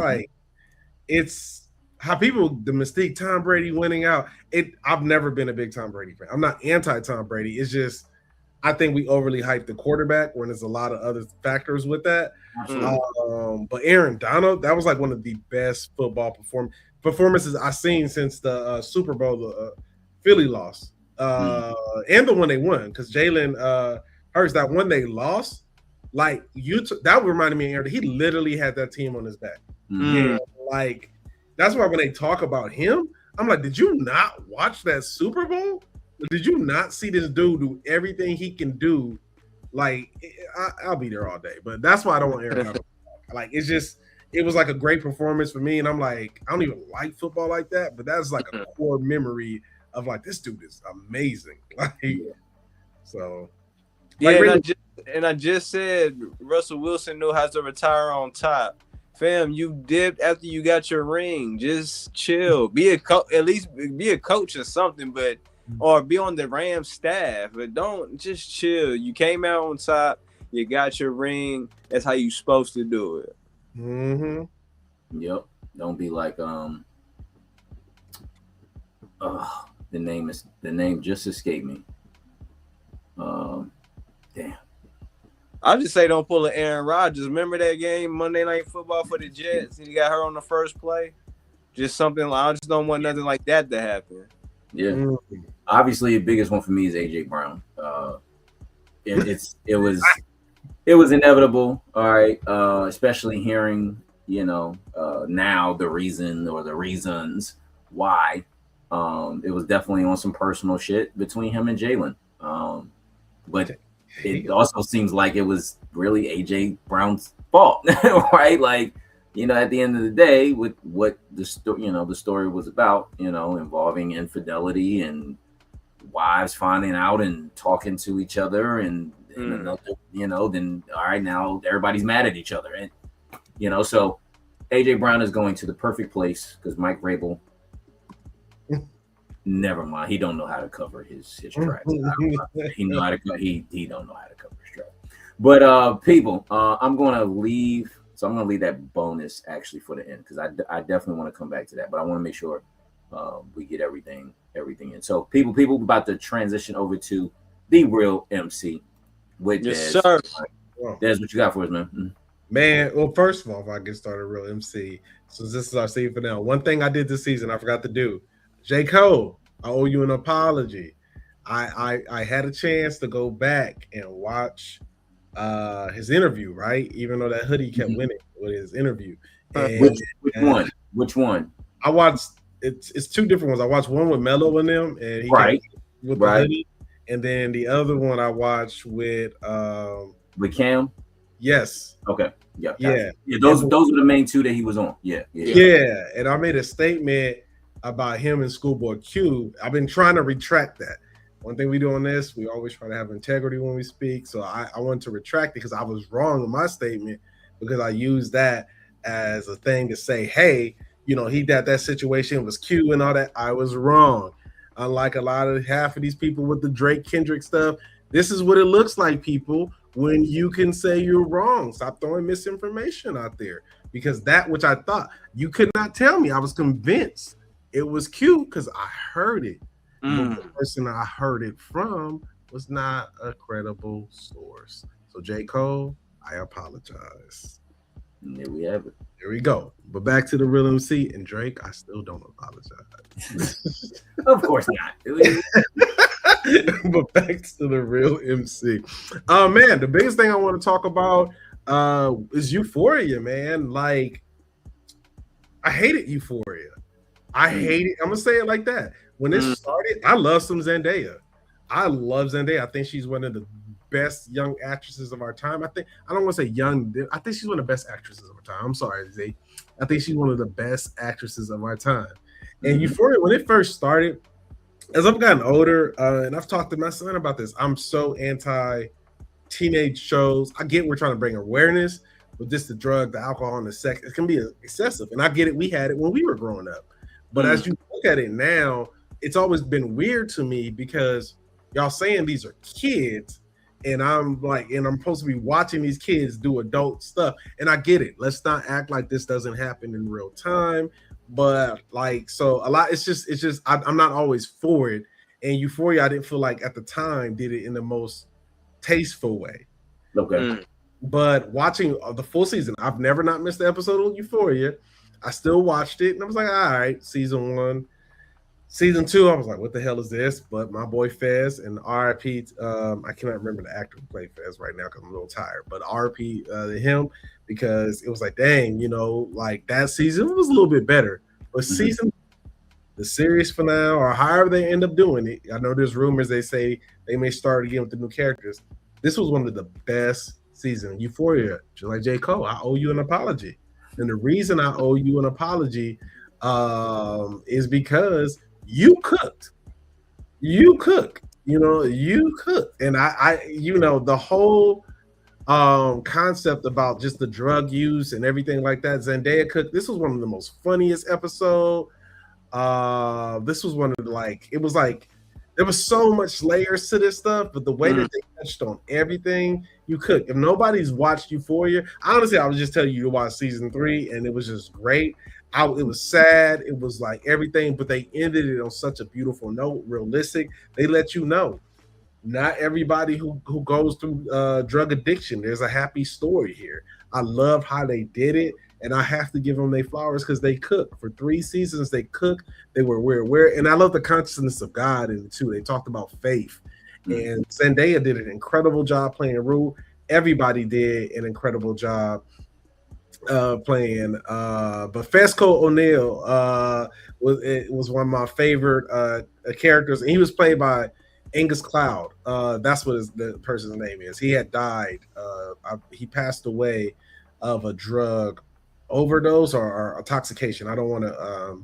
it's how the mystique Tom Brady winning out. I've never been a big Tom Brady fan. I'm not anti Tom Brady. It's just I think we overly hype the quarterback when there's a lot of other factors with that. But Aaron Donald, that was like one of the best football performances I've seen since the Super Bowl the Philly lost, and the one they won, because Jalen Hurts, that one they lost, that reminded me of Aaron. He literally had that team on his back. And, that's why when they talk about him, I'm like, did you not watch that Super Bowl? Did you not see this dude do everything he can do? I'll be there all day, but that's why I don't want Aaron Donald. It was like a great performance for me, and I'm like, I don't even like football like that, but that's like a core memory of this dude is amazing. So. And I just said Russell Wilson knew how to retire on top. Fam, you dipped after you got your ring. Just chill. At least be a coach or something, or be on the Rams staff. But don't just chill. You came out on top. You got your ring. That's how you supposed to do it. Mm-hmm. Yep. Don't be like the name just escaped me. Damn. I just say don't pull an Aaron Rodgers. Remember that game, Monday Night Football for the Jets, and he got hurt on the first play? Just something I just don't want nothing like that to happen. Yeah. Obviously, the biggest one for me is AJ Brown. It was inevitable. All right. Especially hearing, now the reason or the reasons why. It was definitely on some personal shit between him and Jalen. But it also seems like it was really AJ Brown's fault, right? At the end of the day, with what the story was about, involving infidelity and wives finding out and talking to each other, and then all right, now everybody's mad at each other, and so AJ Brown is going to the perfect place because Mike Vrabel. Never mind. He don't know how to cover his tracks. He don't know how to cover his tracks. But people, I'm gonna leave. So I'm gonna leave that bonus actually for the end because I definitely want to come back to that. But I want to make sure we get everything in. So people about to transition over to the real MC with yes, Des. sir. Des, what you got for us, man? Man, well, first of all, if I get started, real MC. So this is our season finale. One thing I did this season I forgot to do. J. Cole, I owe you an apology. I had a chance to go back and watch his interview, right? Even though that hoodie kept winning with his interview. And, Which one? I watched it's two different ones. I watched one with Mello and them, and he with the hoodie, and then the other one I watched with Cam. Yes. Okay. Yeah. Those are the main two that he was on. Yeah. And I made a statement about him and Schoolboy Q. I've been trying to retract that. One thing we do on this, we always try to have integrity when we speak. So I want to retract it because I was wrong in my statement because I used that as a thing to say, hey, that situation was Q and all that. I was wrong. Unlike half of these people with the Drake Kendrick stuff, this is what it looks like, people, when you can say you're wrong. Stop throwing misinformation out there because that which I thought you could not tell me. I was convinced it was Q because I heard it. But the person I heard it from was not a credible source. So J. Cole, I apologize. And there we have it. There we go. But back to the real MC and Drake, I still don't apologize. Of course not. But back to the real MC. Man, the biggest thing I want to talk about is Euphoria, man. I hated Euphoria. I hate it. I'm gonna say it like that. When it started, I love some Zendaya. I love Zendaya. I think she's one of the best young actresses of our time. I don't want to say young. I think she's one of the best actresses of our time. I'm sorry, Z. I think she's one of the best actresses of our time. And Euphoria, when it first started, as I've gotten older, and I've talked to my son about this, I'm so anti teenage shows. I get we're trying to bring awareness, but just the drug, the alcohol, and the sex, it can be excessive. And I get it. We had it when we were growing up. But as you look at it now, it's always been weird to me because y'all saying these are kids, and I'm supposed to be watching these kids do adult stuff. And I get it. Let's not act like this doesn't happen in real time. But so a lot, it's just I'm not always for it. And Euphoria, I didn't feel like at the time did it in the most tasteful way. Okay. But watching the full season, I've never not missed the episode of Euphoria. I still watched it, and I was like, all right, season 1. Season 2, I was like, what the hell is this? But my boy Fez and RIP, I cannot remember the actor who played Fez right now because I'm a little tired, but RIP to him, because it was like, dang, like that season was a little bit better. But the series finale, or however they end up doing it, I know there's rumors they say they may start again with the new characters. This was one of the best seasons. Euphoria, just like J. Cole, I owe you an apology. And the reason I owe you an apology is because you cooked. You cook. You cook. And I the whole concept about just the drug use and everything like that. Zendaya cooked. This was one of the most funniest episodes. This was one of it was like there was so much layers to this stuff, but the way that they touched on everything, you could. If nobody's watched Euphoria, honestly, I would just tell you to watch season 3, and it was just great. It was sad. It was like everything, but they ended it on such a beautiful note, realistic. They let you know not everybody who goes through drug addiction, there's a happy story here. I love how they did it, and I have to give them their flowers because they cooked. For 3 seasons, they cooked. They were aware, and I love the consciousness of God in it too. They talked about faith, and Zendaya did an incredible job playing Rue. Everybody did an incredible job playing. But Fesco O'Neill was one of my favorite characters, and he was played by Angus Cloud. That's what the person's name is. He had died. He passed away of a drug overdose or intoxication. I don't want to.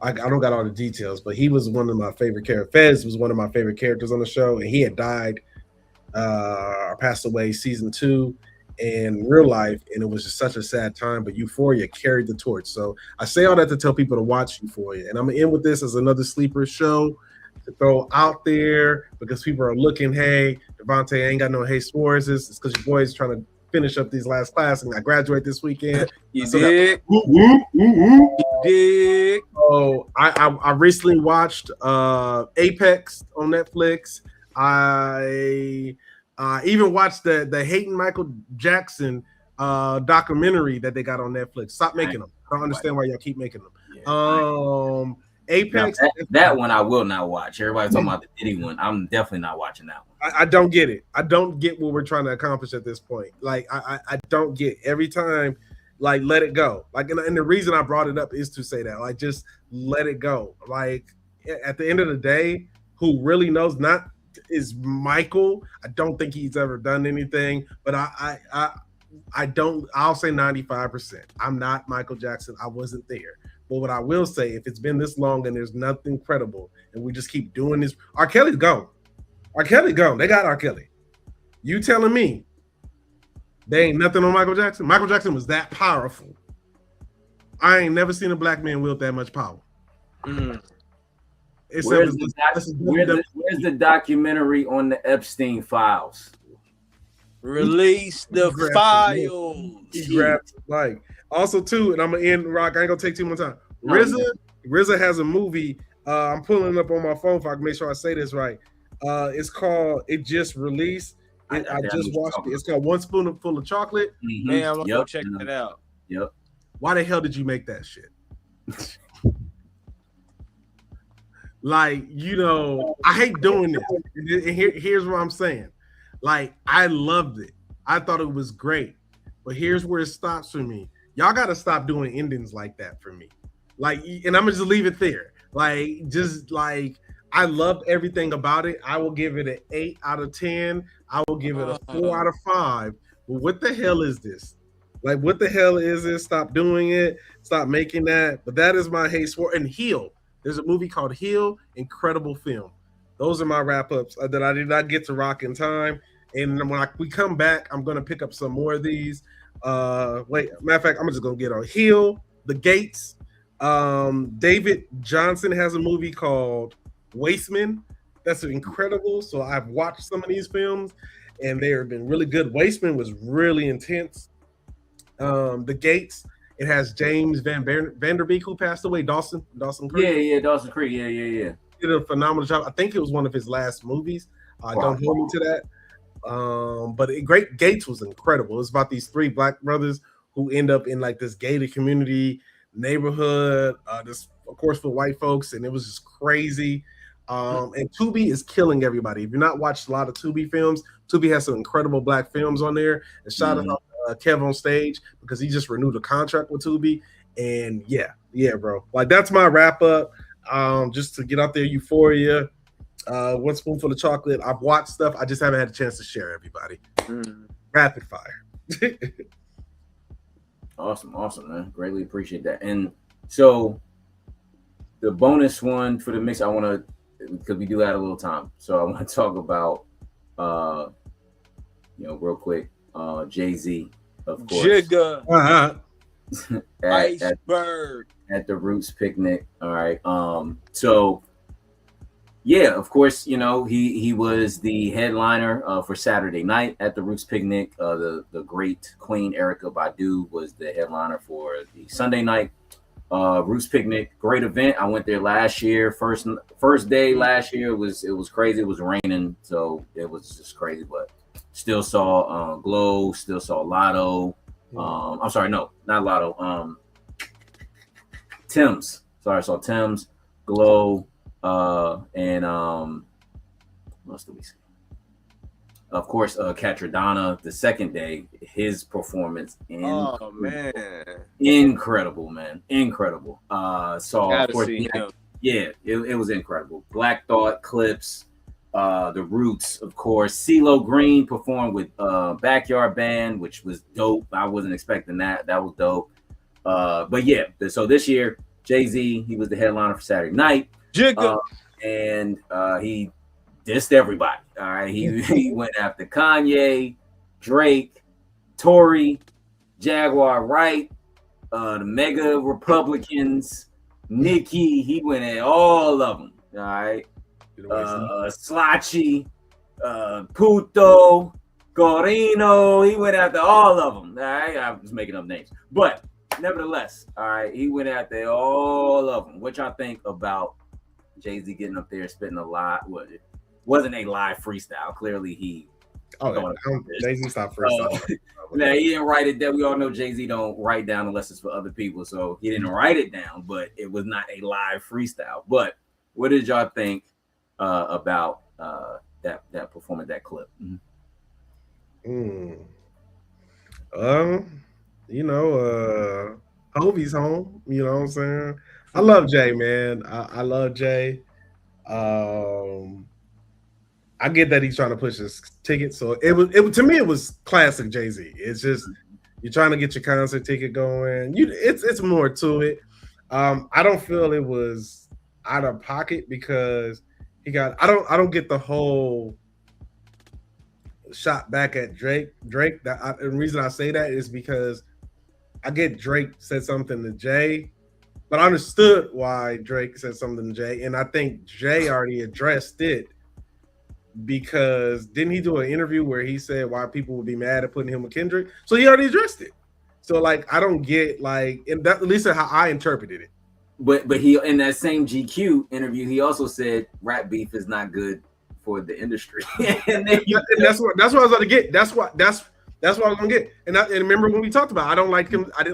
I don't got all the details, but he was one of my favorite characters. Fez was one of my favorite characters on the show, and he had died or passed away season 2 in real life, and it was just such a sad time. But Euphoria carried the torch. So I say all that to tell people to watch Euphoria, and I'm gonna end with this as another sleeper show to throw out there because people are looking. Hey, Devontae ain't got no Hey Suarez. It's because your boy is trying to finish up these last classes, and I graduate this weekend. You did. So I recently watched Apex on Netflix. I even watched the Hating Michael Jackson documentary that they got on Netflix. Stop making them. I don't understand why y'all keep making them. Yeah. Apex. Now, that one I will not watch. Everybody's talking about the Diddy one. I'm definitely not watching that one. I don't get it. I don't get what we're trying to accomplish at this point. Like I don't get every time. Like let it go. Like and the reason I brought it up is to say that like just let it go. Like at the end of the day, who really knows not is Michael. I don't think he's ever done anything, but I don't. I'll say 95%. I'm not Michael Jackson. I wasn't there. But what I will say, if it's been this long and there's nothing credible, and we just keep doing this, R. Kelly's gone. R. Kelly gone. They got R. Kelly. You telling me they ain't nothing on Michael Jackson? Michael Jackson was that powerful. I ain't never seen a black man wield that much power. Where's the documentary on the Epstein files? Release the files. He grabbed like also too, and I'm gonna end Rock. I ain't gonna take too much time. RZA has a movie. I'm pulling it up on my phone if I can make sure I say this right. It's called It Just Released. I just watched it. It's called One Spoonful of Chocolate. Man, I'm gonna go check that out. Yep. Why the hell did you make that shit? Like, I hate doing this. And here's what I'm saying. Like, I loved it. I thought it was great. But here's where it stops for me. Y'all got to stop doing endings like that for me. Like, and I'm going to just leave it there. Like, just like, I loved everything about it. I will give it an 8 out of 10. I will give it a 4 out of 5. But what the hell is this? Like, what the hell is this? Stop doing it. Stop making that. But that is my hate sport. And Heal. There's a movie called Heal. Incredible film. Those are my wrap-ups that I did not get to rock in time. And when we come back, I'm going to pick up some more of these. Matter of fact, I'm just going to get on Heal, The Gates. David Johnson has a movie called Wasteman. That's incredible. So I've watched some of these films, and they have been really good. Wasteman was really intense. The Gates, it has James Vanderbeek, who passed away. Dawson Creek. Yeah, Dawson Creek. Yeah. Did a phenomenal job. I think it was one of his last movies. Don't hold me to that. But Great Gates was incredible. It's about these 3 black brothers who end up in like this gated community neighborhood. This, of course, for white folks, and it was just crazy. And Tubi is killing everybody. If you've not watched a lot of Tubi films, Tubi has some incredible black films on there. And shout out Kev on Stage, because he just renewed a contract with Tubi. And yeah, bro. Like, that's my wrap up. Just to get out there, Euphoria. One Spoonful of Chocolate. I've watched stuff. I just haven't had a chance to share everybody. Rapid fire. Awesome, man. Greatly appreciate that. And so the bonus one for the mix, I want to, because we do have a little time, so I want to talk about, real quick, Jay-Z, of course. Jigga. Iceberg. At the Roots picnic. All right. So yeah, of course, he was the headliner for Saturday night at the Roots picnic. The great Queen Erykah Badu was the headliner for the Sunday night Roots picnic. Great event. I went there last year. First day last year. It was crazy. It was raining, so it was just crazy. But still saw Glow. Still saw Lotto. I'm sorry, no, not Lotto. Tim's. Sorry, I saw Tim's, Glow, and what else did we see? Of course, Catradonna, the second day, his performance. Oh man, incredible, man, incredible. Gotta see him. Yeah, it was incredible. Black Thought, Clips, the Roots, of course. CeeLo Green performed with Backyard Band, which was dope. I wasn't expecting that. That was dope. But yeah, so this year, Jay-Z, he was the headliner for Saturday night. And he dissed everybody. All right. He went after Kanye, Drake, Tory, Jaguar Wright, the mega Republicans, Nicki. He went at all of them. All right. Slachi, Puto, Corino. He went after all of them. All right. I was making up names. But nevertheless, all right, he went after all of them. What y'all think about Jay-Z getting up there spitting a lot? Well, it wasn't a live freestyle. Clearly, he. Jay-Z stopped freestyle. Now, he didn't write it down. We all know Jay-Z don't write down unless it's for other people, so he didn't write it down. But it was not a live freestyle. But what did y'all think about that performance, that clip? Hovey's home. You know what I'm saying? I love Jay, man. I love Jay. I get that he's trying to push his ticket. So it to me, it was classic Jay-Z. It's just you're trying to get your concert ticket going. It's more to it. I don't feel it was out of pocket because he got. I don't get the whole shot back at Drake. The reason I say that is because I get Drake said something to Jay, but I understood why Drake said something to Jay, and I think Jay already addressed it because didn't he do an interview where he said why people would be mad at putting him with Kendrick? So he already addressed it. So like I don't get and that at least how I interpreted it. But he in that same GQ interview he also said rap beef is not good for the industry. and that's what I was going to get. That's what I was going to get. And remember when we talked about I didn't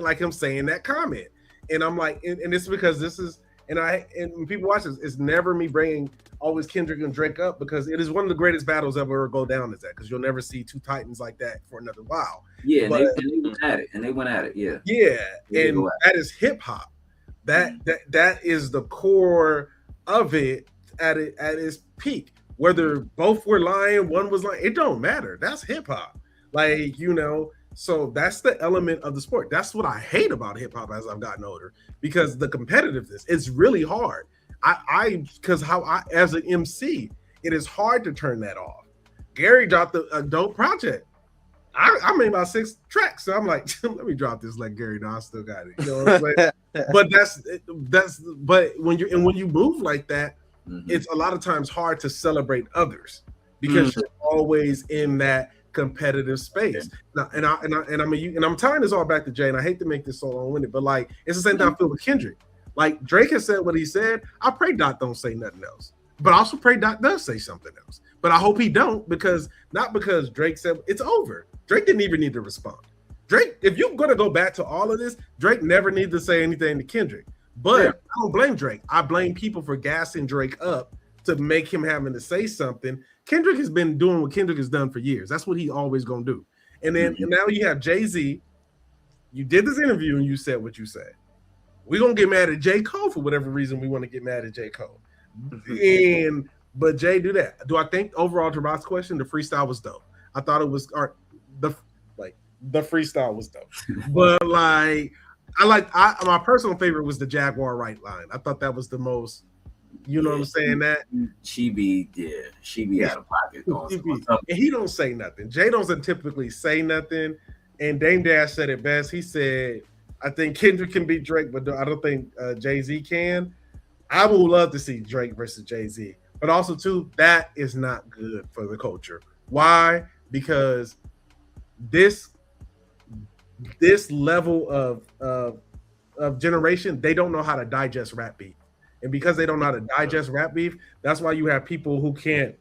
like him saying that comment. And I'm like, and it's because this is, and when people watch this, it's never me bringing always Kendrick and Drake up because it is one of the greatest battles ever go down is that because you'll never see two titans like that for another while. Yeah, they went at it. Yeah. Yeah, and that is hip hop. That is the core of it at its peak. Whether both were lying, one was lying, it don't matter. That's hip hop. Like, so that's the element of the sport. That's what I hate about hip hop as I've gotten older, because the competitiveness, it's really hard. Because as an MC, it is hard to turn that off. Gary dropped a dope project. I made about 6 tracks, so I'm like, let me drop this like Gary. No, I still got it. You know what I'm saying? But when you move like that, it's a lot of times hard to celebrate others because you're always in that competitive space. Now, and I'm tying this all back to Jay, and I hate to make this so long-winded, but like it's the same thing I feel with Kendrick. Like Drake has said what he said. I pray Doc don't say nothing else, but I also pray Doc does say something else. But I hope he don't, not because Drake said it's over. Drake didn't even need to respond. Drake, if you're gonna go back to all of this, Drake never needed to say anything to Kendrick. But I don't blame Drake. I blame people for gassing Drake up to make him having to say something. Kendrick has been doing what Kendrick has done for years. That's what he always gonna do. And then and now you have Jay-Z. You did this interview and you said what you said. We're gonna get mad at J. Cole for whatever reason we want to get mad at J. Cole. But Jay, do that. Do I think overall, to Rob's question, the freestyle was dope? I thought it was the freestyle was dope. But like my personal favorite was the Jaguar right line. I thought that was the most, you know what I'm saying? That she be out of pocket. And he don't say nothing. Jay doesn't typically say nothing. And Dame Dash said it best. He said, I think Kendrick can beat Drake, but I don't think Jay-Z can. I would love to see Drake versus Jay-Z. But also, too, that is not good for the culture. Why? Because this level of generation, they don't know how to digest rap beef. And because they don't know how to digest rap beef, that's why you have people who can't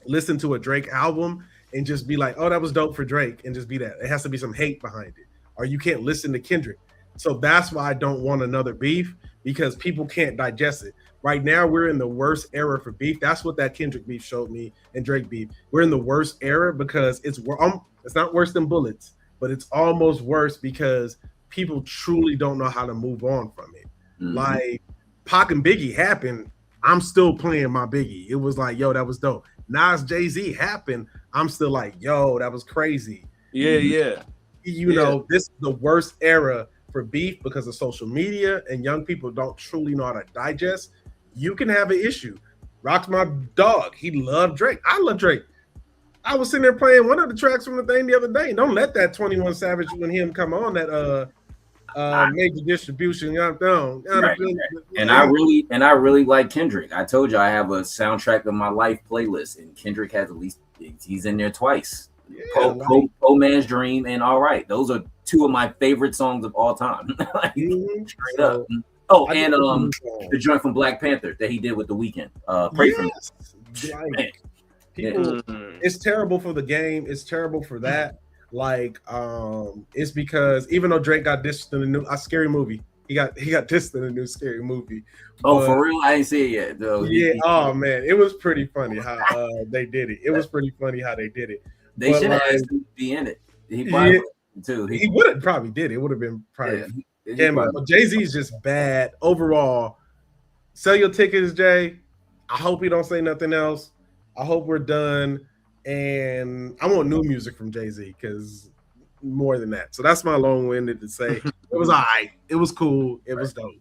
listen to a Drake album and just be like, oh, that was dope for Drake, and just be that. It has to be some hate behind it. Or you can't listen to Kendrick. So that's why I don't want another beef, because people can't digest it. Right now, we're in the worst era for beef. That's what that Kendrick beef showed me, and Drake beef. We're in the worst era because it's not worse than bullets, but it's almost worse because people truly don't know how to move on from it. Like Pac and Biggie happened, I'm still playing my Biggie. It was like, yo, that was dope. Nas Jay-Z happened, I'm still like, yo, that was crazy. Yeah. You know, this is the worst era for beef because of social media, and young people don't truly know how to digest. You can have an issue. Rock's my dog. He loved Drake. I love Drake. I was sitting there playing one of the tracks from the thing the other day. Don't let that 21 Savage and him come on that major distribution. Right. And I really like Kendrick. I told you I have a soundtrack of my life playlist, and Kendrick has at least, he's in there twice. Poor Man's Dream and All Right. Those are 2 of my favorite songs of all time. Straight up. Oh, and the joint from Black Panther that he did with The Weeknd. Pray for me. People, it's terrible for the game. It's terrible for that. Like, it's because even though Drake got dissed in the new Scary Movie, he got dissed in the new Scary Movie. Oh, for real? I ain't see it yet, though. Yeah. Oh man, it was pretty funny how they did it. It was pretty funny how they did it. They should have asked him to be in it. He probably too. He would have probably did it. It would have been probably. But Jay-Z's just bad overall. Sell your tickets, Jay. I hope he don't say nothing else. I hope we're done. And I want new music from Jay-Z, because more than that. So that's my long-winded to say. It was all right. It was cool. It was dope.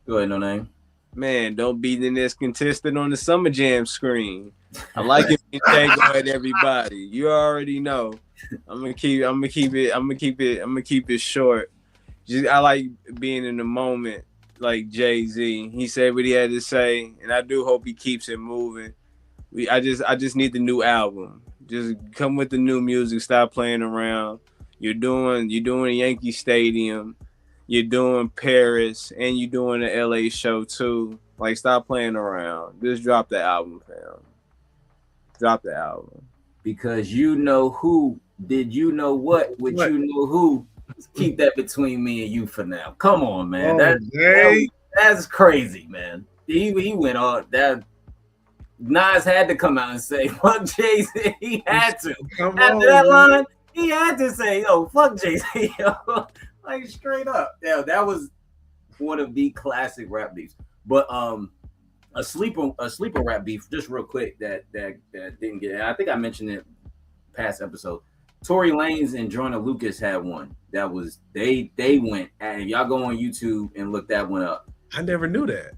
Go ahead, No Name. Man, don't be the next contestant on the Summer Jam screen. I like it when Jay go at everybody. You already know. I'm gonna keep it short. I like being in the moment, like Jay-Z. He said what he had to say, and I do hope he keeps it moving. I just need the new album. Just come with the new music. Stop playing around. You're doing Yankee Stadium. You're doing Paris, and you're doing the LA show too. Like, stop playing around. Just drop the album, fam. Drop the album. Because you know who did you know what? Would you know who? Keep that between me and you for now. Come on, man. That's crazy, man. He went on that. Nas had to come out and say, fuck Jay-Z. He had to. After that line, he had to say, oh, fuck Jay-Z. Like, straight up. Yeah, that was one of the classic rap beats. But a sleeper rap beef, just real quick that didn't get. I think I mentioned it past episode. Tory Lanez and Joyner Lucas had one. That was they went and y'all go on YouTube and look that one up. I never knew that.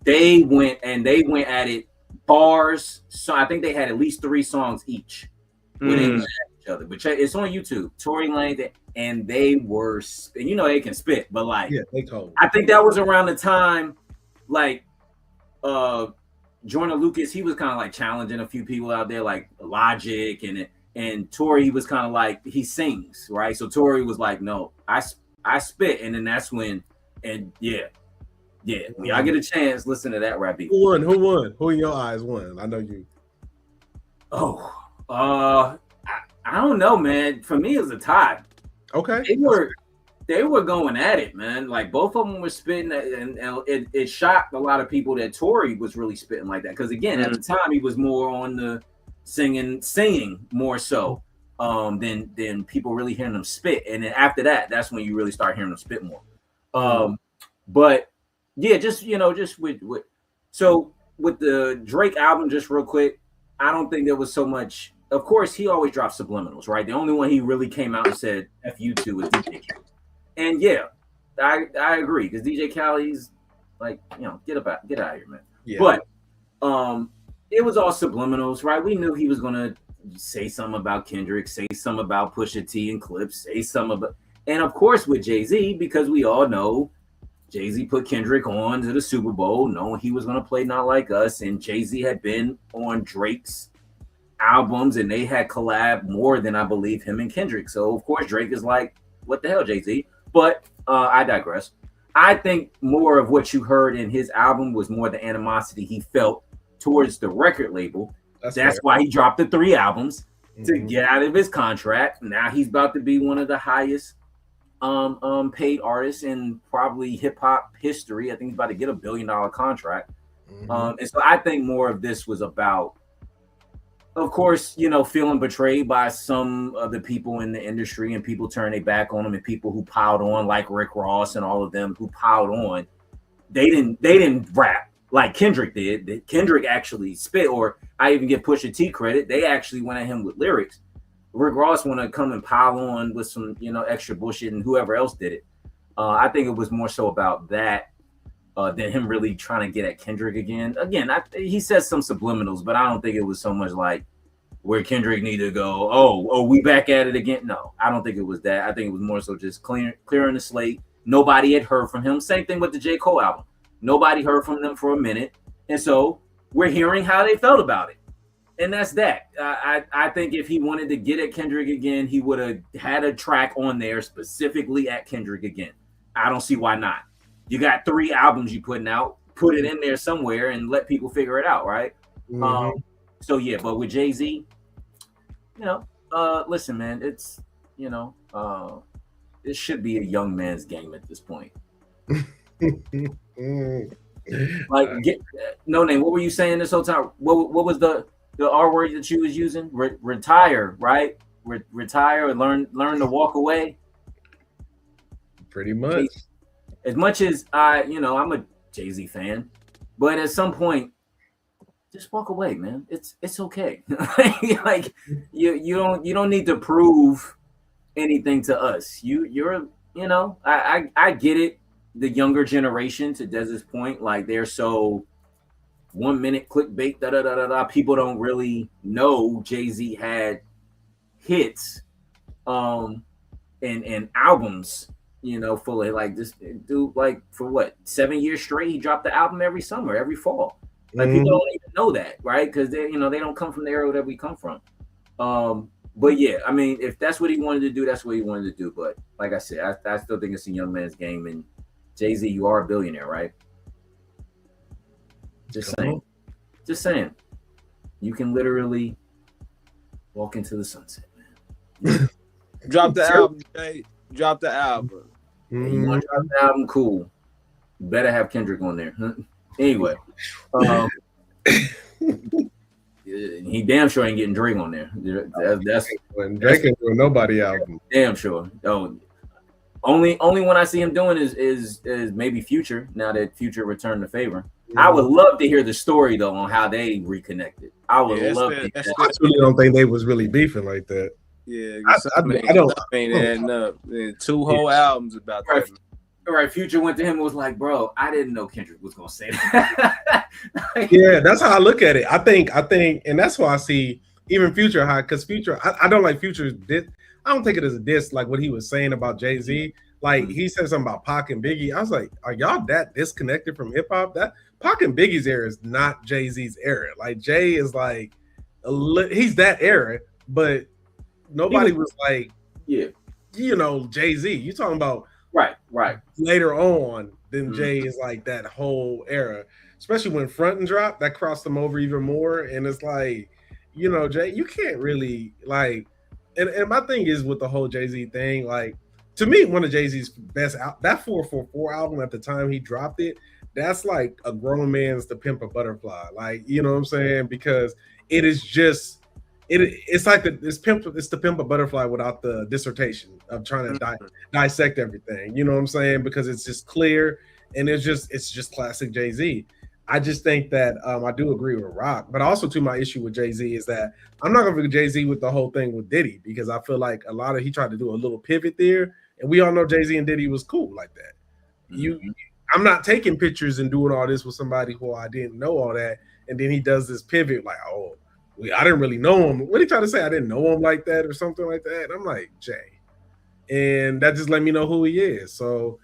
They went at it bars. So I think they had at least 3 songs each when they went at each other. But it's on YouTube. Tory Lanez and they were, and you know they can spit, but like they cold. I think that was around the time like Joyner Lucas, he was kind of like challenging a few people out there like Logic and Tory, he was kind of like he sings, right? So Tory was like, no, I spit, and then that's when, and yeah, when y'all get a chance, listen to that rap beat. Who won? Who in your eyes won? I know you. I don't know, man. For me, it was a tie. Okay, they were going at it, man. Like both of them were spitting, and it shocked a lot of people that Tory was really spitting like that. Because again, at the time, he was more on the singing more so than people really hearing them spit. And then after that, that's when you really start hearing them spit more. But yeah, just with so with the Drake album, just real quick, I don't think there was so much. Of course, he always drops subliminals, right? The only one he really came out and said "F you" to was DJ Khaled. And yeah, I agree because DJ Khaled's like, get out of here, man. Yeah. But it was all subliminals, right? We knew he was gonna say something about Kendrick, say something about Pusha T and Clips, say something about, and of course with Jay-Z, because we all know Jay-Z put Kendrick on to the Super Bowl, knowing he was gonna play Not Like Us, and Jay-Z had been on Drake's albums, and they had collabed more than I believe him and Kendrick. So of course Drake is like, what the hell, Jay-Z? But I digress. I think more of what you heard in his album was more the animosity he felt towards the record label. That's why he dropped the 3 albums to get out of his contract. Now he's about to be one of the highest paid artists in probably hip hop history. I think he's about to get $1 billion contract. And so I think more of this was about, of course, feeling betrayed by some of the people in the industry, and people turning their back on him, and people who piled on, like Rick Ross and all of them who piled on. They didn't rap like Kendrick did. Kendrick actually spit, or I even give Pusha T credit. They actually went at him with lyrics. Rick Ross want to come and pile on with some, extra bullshit, and whoever else did it. I think it was more so about that than him really trying to get at Kendrick again. Again, he says some subliminals, but I don't think it was so much like where Kendrick need to go, oh, we back at it again. No, I don't think it was that. I think it was more so just clearing the slate. Nobody had heard from him. Same thing with the J. Cole album. Nobody heard from them for a minute. And so we're hearing how they felt about it. And that's that. I think if he wanted to get at Kendrick again, he would have had a track on there specifically at Kendrick again. I don't see why not. You got 3 albums you putting out, put it in there somewhere and let people figure it out, right? So yeah, but with Jay-Z, listen, man, it's, it should be a young man's game at this point. Like, No Name, what were you saying this whole time? What was the R word that you was using? Retire, right? Retire and learn to walk away. Pretty much. As much as I'm a Jay-Z fan, but at some point, just walk away, man. It's okay. Like you don't need to prove anything to us. I get it. The younger generation, to Dez's point, like they're so 1 minute clickbait, da da da da da. People don't really know Jay-Z had hits, and albums, fully. Like this dude, like for what 7 years straight, he dropped the album every summer, every fall. Like people don't even know that, right? Because they don't come from the area that we come from. But yeah, I mean, if that's what he wanted to do, that's what he wanted to do. But like I said, I still think it's a young man's game. And Jay-Z, you are a billionaire, right? Just saying. You can literally walk into the sunset, man. Drop the album, Jay. Drop the album. You want to drop the album? Cool. You better have Kendrick on there. Anyway, he damn sure ain't getting Drake on there. That's Drake ain't doing nobody album. Damn sure. Oh, only one I see him doing is maybe Future. Now that Future returned the favor, I would love to hear the story though on how they reconnected. I would love to. I really don't think they was really beefing like that. Yeah, I don't. Ain't adding up. 2 whole albums about that. Right, Future went to him and was like, "Bro, I didn't know Kendrick was gonna say that." Yeah, that's how I look at it. I think, and that's why I see even Future high, because Future, I don't like Future's diss. I don't take it as a diss, like what he was saying about Jay-Z. Like he said something about Pac and Biggie. I was like, are y'all that disconnected from hip hop? That Pac and Biggie's era is not Jay-Z's era. Like Jay is like, he's that era, but nobody was like, Jay-Z. You talking about right later on than Jay is like that whole era, especially when Front and Drop that crossed them over even more. And it's like, Jay, you can't really like, and my thing is with the whole Jay-Z thing, like to me, one of Jay-Z's best that 444 album at the time he dropped it, that's like a grown man's To Pimp a Butterfly. Like, you know what I'm saying? Because it is just it's like it's To Pimp a Butterfly without the dissertation of trying to dissect everything. You know what I'm saying? Because it's just clear and it's just classic Jay-Z. I just think that I do agree with Rock, but also to my issue with Jay-Z is that I'm not gonna be Jay-Z with the whole thing with Diddy, because I feel like he tried to do a little pivot there, and we all know Jay-Z and Diddy was cool like that. I'm not taking pictures and doing all this with somebody who I didn't know all that, and then he does this pivot like, I didn't really know him. What he trying to say? I didn't know him like that or something like that. And I'm like, Jay, and that just let me know who he is. So,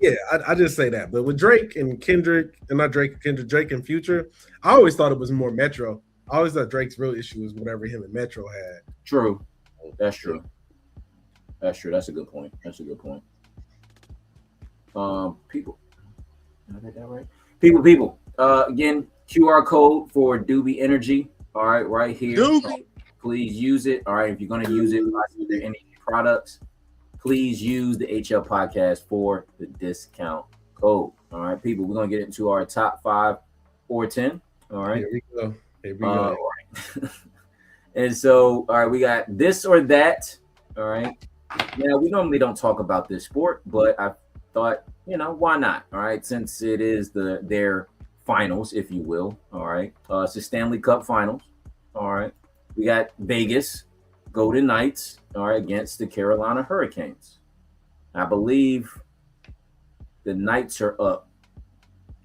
yeah, I just say that. But with Drake and Kendrick, and not Drake and Future, I always thought it was more Metro. I always thought Drake's real issue was whatever him and Metro had. True. That's true. That's a good point. People. Did I get that right? People. Again, QR code for Doobie Energy. All right, right here. Doobie. Please use it. All right, if you're going to use it, if there any products, please use the HL Podcast for the discount code. All right, people, we're going to get into our top 5 or 10. All right. Here we go. All right. And so, all right, we got this or that. All right. Now, we normally don't talk about this sport, but I thought, why not? All right, since it is their finals, if you will. All right. It's the Stanley Cup Finals. All right. We got Vegas Golden Knights, all right, against the Carolina Hurricanes. I believe the Knights are up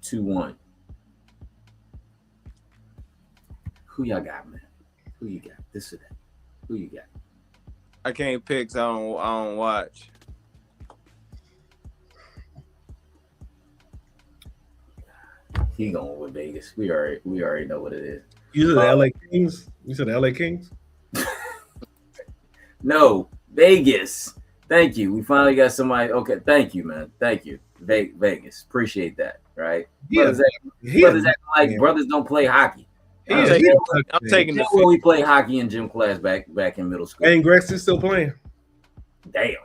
2-1. Who y'all got, man? Who you got? This or that? Who you got? I can't pick, so I don't watch. He going with Vegas. We already know what it is. You said the LA Kings? You said the LA Kings? No, Vegas. Thank you. We finally got somebody. Okay, thank you, man. Thank you. Vegas. Appreciate that, right? Brothers acting like brothers don't play hockey. I'm taking the field. We play hockey in gym class back in middle school. And Grex's still playing. Damn.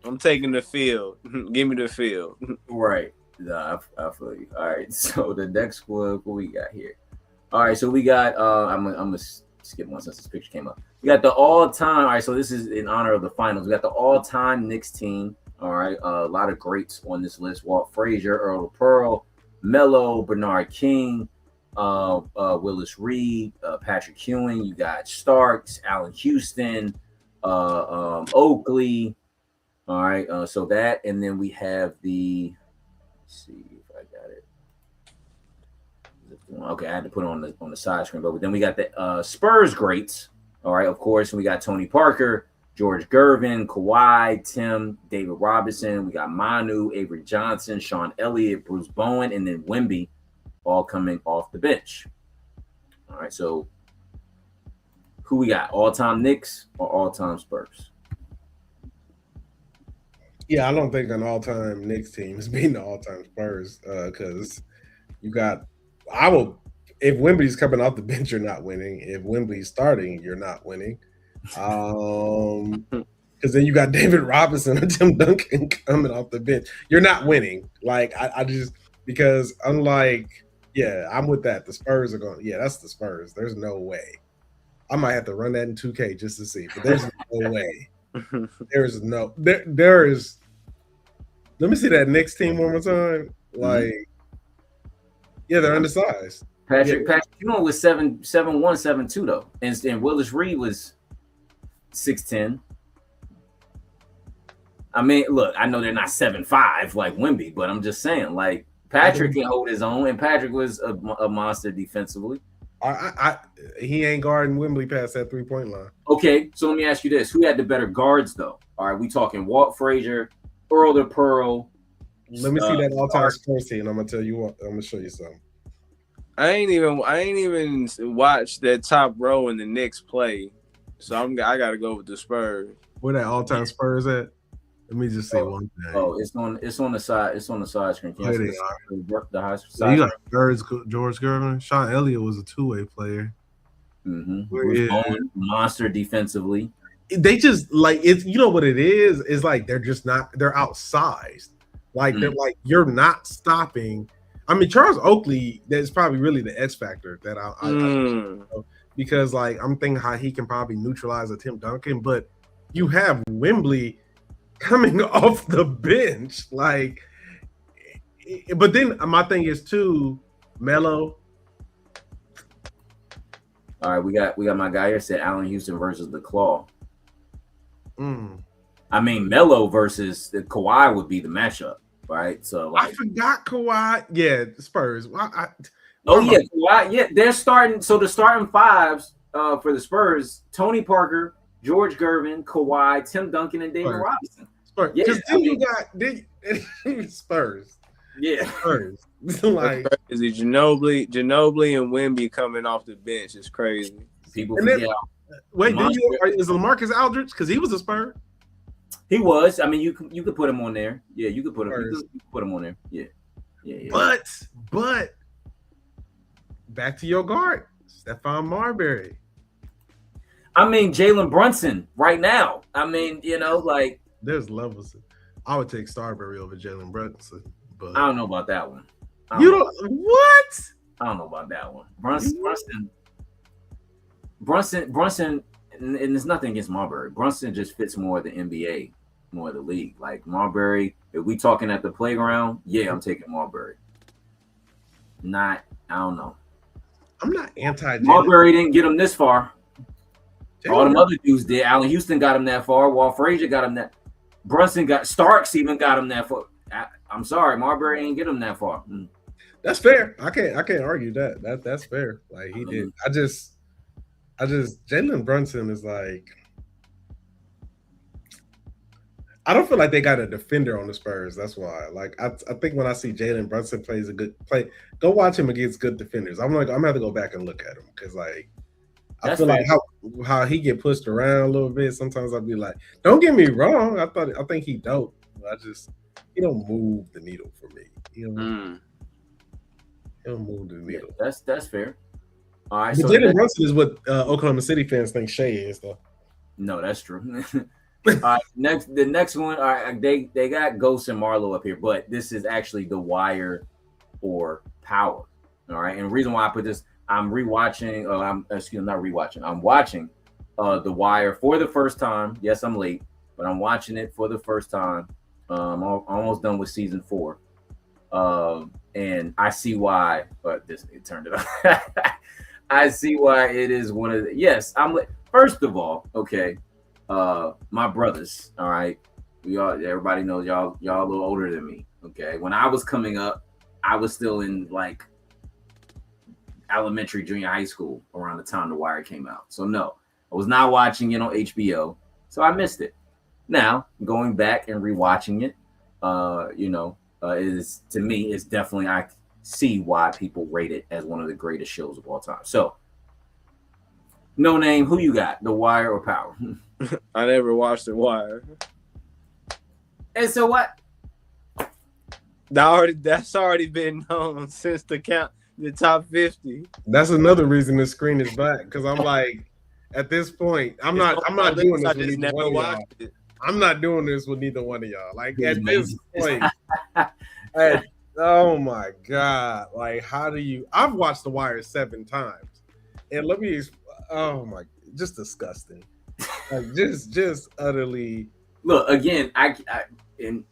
I'm taking the field. Give me the field. Right. Nah, I feel you. All right. So the next one, what we got here? All right. So we got. I'm gonna skip one since this picture came up. We got the all-time. All right. So this is in honor of the finals. We got the all-time Knicks team. All right. A lot of greats on this list: Walt Frazier, Earl Pearl, Melo, Bernard King, Willis Reed, Patrick Ewing. You got Starks, Allen Houston, Oakley. All right. So that, and then we have the. Let's see if I got it. Okay, I had to put it on the side screen, but then we got the Spurs greats. All right, of course, and we got Tony Parker, George Gervin, Kawhi, Tim, David Robinson. We got Manu, Avery Johnson, Sean Elliott, Bruce Bowen, and then Wemby, all coming off the bench. All right, so who we got? All-time Knicks or all-time Spurs? Yeah, I don't think an all-time Knicks team is beating the all-time Spurs because you got. If Wembley's coming off the bench, you're not winning. If Wembley's starting, you're not winning. Because then you got David Robinson or Tim Duncan coming off the bench. You're not winning. Like I just because unlike I'm with that. The Spurs are going. Yeah, that's the Spurs. There's no way. I might have to run that in 2K just to see, but there's no way. There is Let me see that Knicks team one more time. Like, yeah, they're undersized. Patrick Ewing was 7'1", 7'2" though, and Willis Reed was 6'10". I mean, look, I know they're not 7'5" like Wemby, but I'm just saying, like Patrick can hold his own, and Patrick was a monster defensively. He ain't guarding Wemby past that 3-point line. Okay, so let me ask you this: who had the better guards though? All right, we talking Walt Frazier, Earl the Pearl. Let me see that all-time Spurs team. I'm gonna tell you what. I'm gonna show you something. I ain't even watched that top row in the Knicks play, so I gotta go with the Spurs. Where that all-time Spurs at? Let me just see one thing. Oh, it's on the side. It's on the side screen. There they are. The high side. So you got George Gervin. Sean Elliott was a two-way player. Monster defensively. They just like it's. You know what it is? Is like they're just not. They're outsized. Like they're like you're not stopping. I mean, Charles Oakley. That's probably really the X factor that I because like I'm thinking how he can probably neutralize a Tim Duncan, but you have Wembley coming off the bench, like. But then my thing is too, Melo. All right, we got my guy here said Allen Houston versus the Claw. I mean, Melo versus the Kawhi would be the matchup, right? So like, I forgot Kawhi. Yeah, Spurs. Kawhi. Yeah, they're starting. So the starting fives for the Spurs: Tony Parker, George Gervin, Kawhi, Tim Duncan, and David Robinson. Spurs. Because then you got Spurs. Yeah, Spurs. Like is it Ginobili and Wemby coming off the bench is crazy. People forget. Wait, is LaMarcus Aldridge? Because he was a Spur. He was. I mean, you could put him on there. Yeah, you could put him. You could put him on there. Yeah. But back to your guard, Stephon Marbury. I mean, Jalen Brunson right now. I mean, like there's levels. I would take Starbury over Jalen Brunson, but I don't know about that one. What? I don't know about that one. Brunson, and there's nothing against Marbury. Brunson just fits more the NBA, more the league. Like Marbury, if we talking at the playground, yeah, I'm taking Marbury. I don't know. I'm not anti. Marbury didn't get him this far. All them other dudes did. Allen Houston got him that far. Walt Frazier got him that. Starks even got him that far. I'm sorry, Marbury ain't get him that far. That's fair. I can't argue that. That's fair. Like he did. I just Jalen Brunson is like, I don't feel like they got a defender on the Spurs. That's why. Like I think when I see Jalen Brunson plays a good play, go watch him against good defenders. I'm gonna have to go back and look at him because like I feel like how he get pushed around a little bit. Sometimes I'll be like, don't get me wrong. I think he dope. He don't move the needle for me. He don't move the needle. Yeah, that's fair. All right. But Jalen Brunson is what Oklahoma City fans think Shea is, though. No, that's true. All right. The next one. All right. They got Ghost and Marlowe up here, but this is actually The Wire or Power. All right. And the reason why I put this, I'm rewatching. Not rewatching. I'm watching The Wire for the first time. Yes, I'm late, but I'm watching it for the first time. I'm almost done with season 4. And I see why, but it turned it off. I see why it is one of the, yes, first of all, okay. My brothers, all right. Everybody knows y'all a little older than me. Okay. When I was coming up, I was still in like elementary, junior high school around the time The Wire came out. So no, I was not watching it on HBO. So I missed it. Now going back and rewatching it, is to me, it's definitely, I see why people rate it as one of the greatest shows of all time. So, no name, who you got, The Wire or Power? I never watched The Wire. And so what? That's already been known since the top 50. That's another reason the screen is black because I'm like, at this point, I'm not doing this with neither one of y'all. I'm not doing this with neither one of y'all. Like at this point, oh my god! Like how do you? I've watched The Wire 7 times, and let me. Oh my, just disgusting. Like just utterly. Look again. And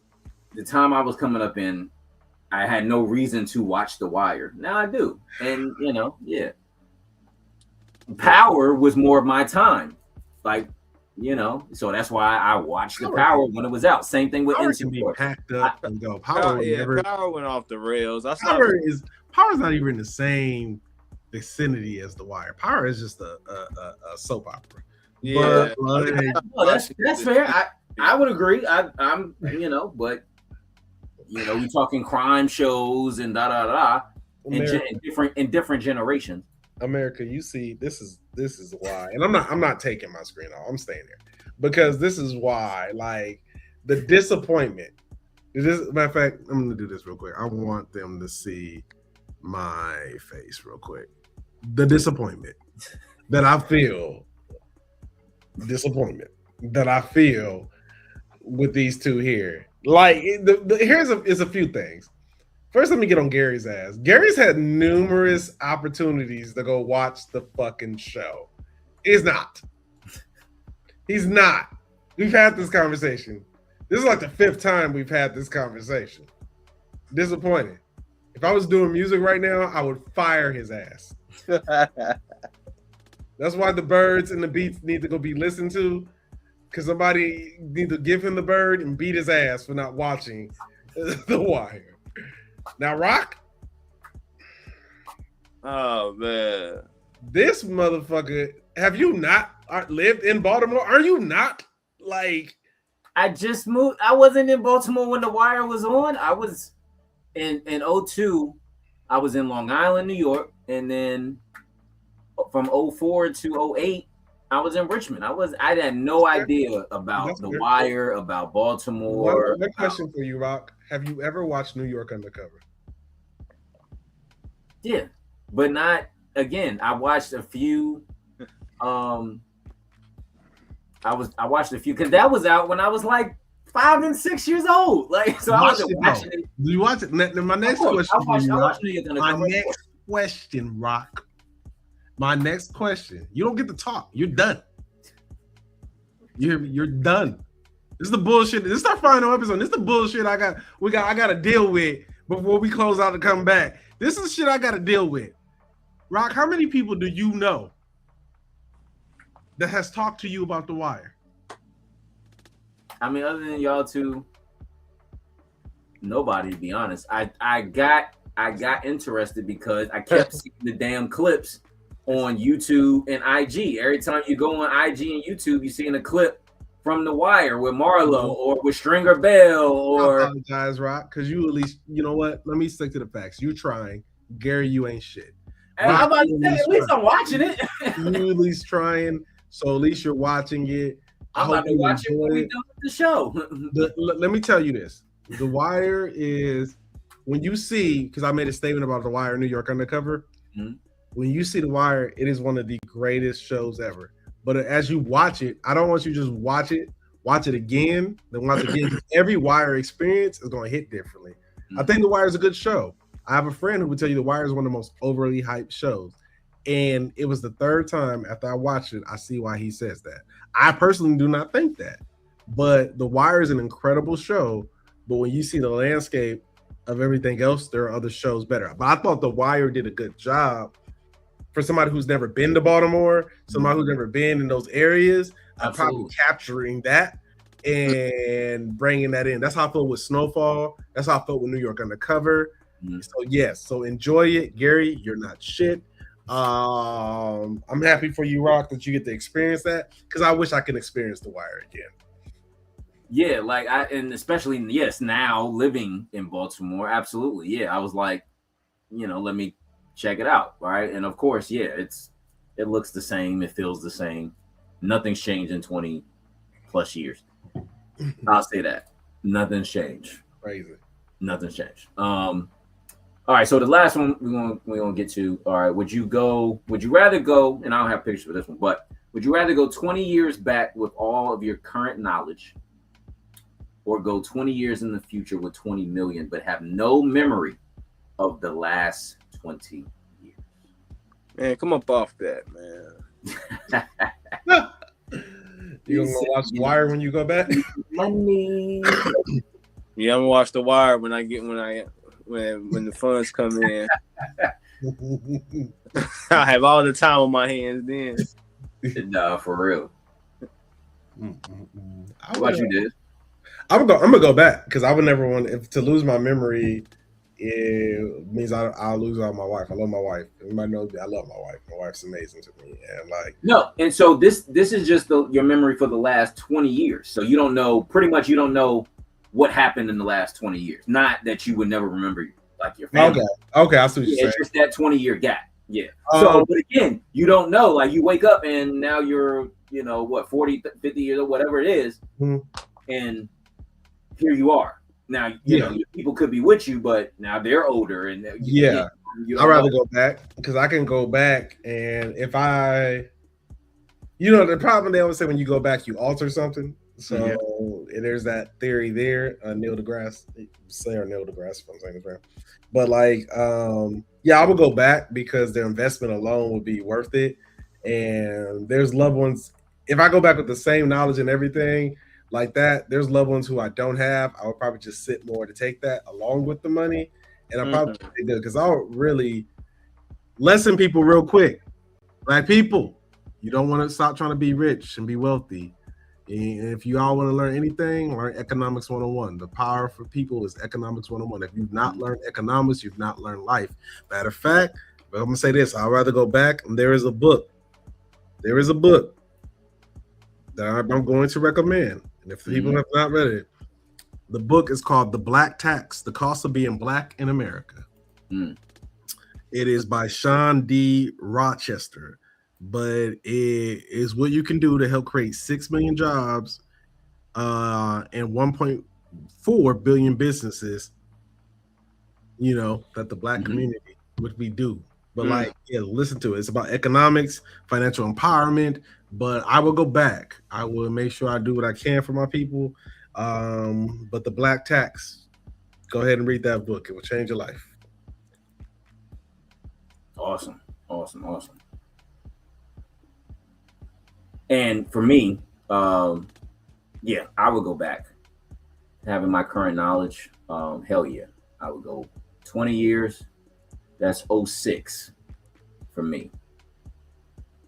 the time I was coming up in, I had no reason to watch The Wire. Now I do. And, yeah. Power was more of my time. Like, so that's why I watched the Power when it was out. Same thing with Power can be packed up and go. Power went off the rails. Power's not even in the same vicinity as The Wire. Power is just a soap opera. Yeah, that's fair. I would agree. I'm but we talking crime shows and in different generations. America, you see, this is why, and I'm not taking my screen off. I'm staying there because this is why, like, the disappointment. Matter of fact, I'm gonna do this real quick. I want them to see my face real quick. The disappointment that I feel. With these two here. Like, here's a few things. First, let me get on Gary's ass. Gary's had numerous opportunities to go watch the fucking show. He's not. We've had this conversation. This is like the 5th time we've had this conversation. Disappointed. If I was doing music right now, I would fire his ass. That's why the birds and the beats need to go be listened to, because somebody need to give him the bird and beat his ass for not watching The Wire. Now, Rock. Oh, man. This motherfucker, have you not lived in Baltimore? Are you not? Like, I just moved. I wasn't in Baltimore when The Wire was on. I was in 2002. I was in Long Island, New York. And then from 2004 to 2008, I was in Richmond. I had no idea about The Wire, about Baltimore. One question for you, Rock. Have you ever watched New York Undercover? Yeah, but not again. I watched a few. I watched a few because that was out when I was like 5 and 6 years old. Like, so I wasn't watching it. Do you watch it? My next question. Rock. My next question. You don't get to talk. You're done. You're done. This is the bullshit. This is our final episode. This is the bullshit I got to deal with before we close out and come back. This is shit I got to deal with. Rock, how many people do you know that has talked to you about The Wire? I mean, other than y'all two, nobody, to be honest. I got interested because I kept seeing the damn clips on YouTube and IG. Every time you go on IG and YouTube, you're seeing a clip from The Wire with Marlo or with Stringer Bell or. I apologize, Rock, because you at least, you know what? Let me stick to the facts. You trying. Gary, you ain't shit. Rock, I'm about to say, at least I'm watching it. You at least trying, so at least you're watching it. I'm about to watch it when we done with the show. Let me tell you this. The Wire is, when you see, because I made a statement about The Wire New York Undercover, when you see The Wire, it is one of the greatest shows ever. But as you watch it, I don't want you to just watch it again, then watch it again. Every Wire experience is going to hit differently. I think The Wire is a good show. I have a friend who would tell you The Wire is one of the most overly hyped shows. And it was the 3rd time after I watched it, I see why he says that. I personally do not think that. But The Wire is an incredible show. But when you see the landscape of everything else, there are other shows better. But I thought The Wire did a good job for somebody who's never been to Baltimore, somebody who's never been in those areas, probably capturing that and bringing that in. That's how I felt with Snowfall. That's how I felt with New York Undercover. So yes, so enjoy it, Gary. You're not shit. I'm happy for you, Rock, that you get to experience that, because I wish I could experience The Wire again. Yeah, like and especially now living in Baltimore, absolutely. Yeah, I was like, let me check it out, right? And of course, it looks the same, it feels the same. Nothing's changed in 20 plus years. I'll say that. Nothing's changed. Crazy. Nothing's changed. All right, so the last one we're gonna get to. All right, would you rather go, and I don't have pictures for this one, but would you rather go 20 years back with all of your current knowledge, or go 20 years in the future with 20 million, but have no memory of the last 20 years? Man, come up off that, man. You gonna watch The Wire when you go back? Money. Yeah, I'm gonna watch The Wire when the funds come in. I have all the time on my hands then. Nah, for real. What about you, Diz? I'm gonna go back because I would never want to lose my memory. It means I'll lose out my wife. I love my wife. Everybody knows I love my wife. My wife's amazing to me, and no. And so this is just your memory for the last 20 years. So you don't know, pretty much, you don't know what happened in the last 20 years. Not that you would never remember like your family. Okay, I see what you're saying. It's just that 20-year gap. Yeah. So, but again, you don't know. Like you wake up and now you're, 40, 50 years or whatever it is, and here you are. Now, you know, people could be with you, but now they're older, and I'd rather go back because I can go back, and if the problem they always say when you go back, you alter something. So there's that theory there. Neil deGrasse Tyson, if I'm saying it right. But I would go back because their investment alone would be worth it. And there's loved ones. If I go back with the same knowledge and everything like that, there's loved ones who I don't have. I would probably just sit more to take that along with the money. And I probably do because I'll really lesson people real quick. Like people, you don't want to stop trying to be rich and be wealthy. And if you all want to learn anything, learn Economics 101. The power for people is Economics 101. If you've not learned economics, you've not learned life. Matter of fact, but I'm going to say this. I'd rather go back. And there is a book that I'm going to recommend. And if people have not read it, the book is called The Black Tax, The Cost of Being Black in America. It is by Sean D. Rochester. But it is what you can do to help create 6 million jobs and 1.4 billion businesses, that the Black community, which we do. But listen to it. It's about economics, financial empowerment, but I will go back. I will make sure I do what I can for my people. But the Black Tax, go ahead and read that book. It will change your life. Awesome. And for me, I would go back. Having my current knowledge, hell yeah. I would go 20 years. That's 06 for me.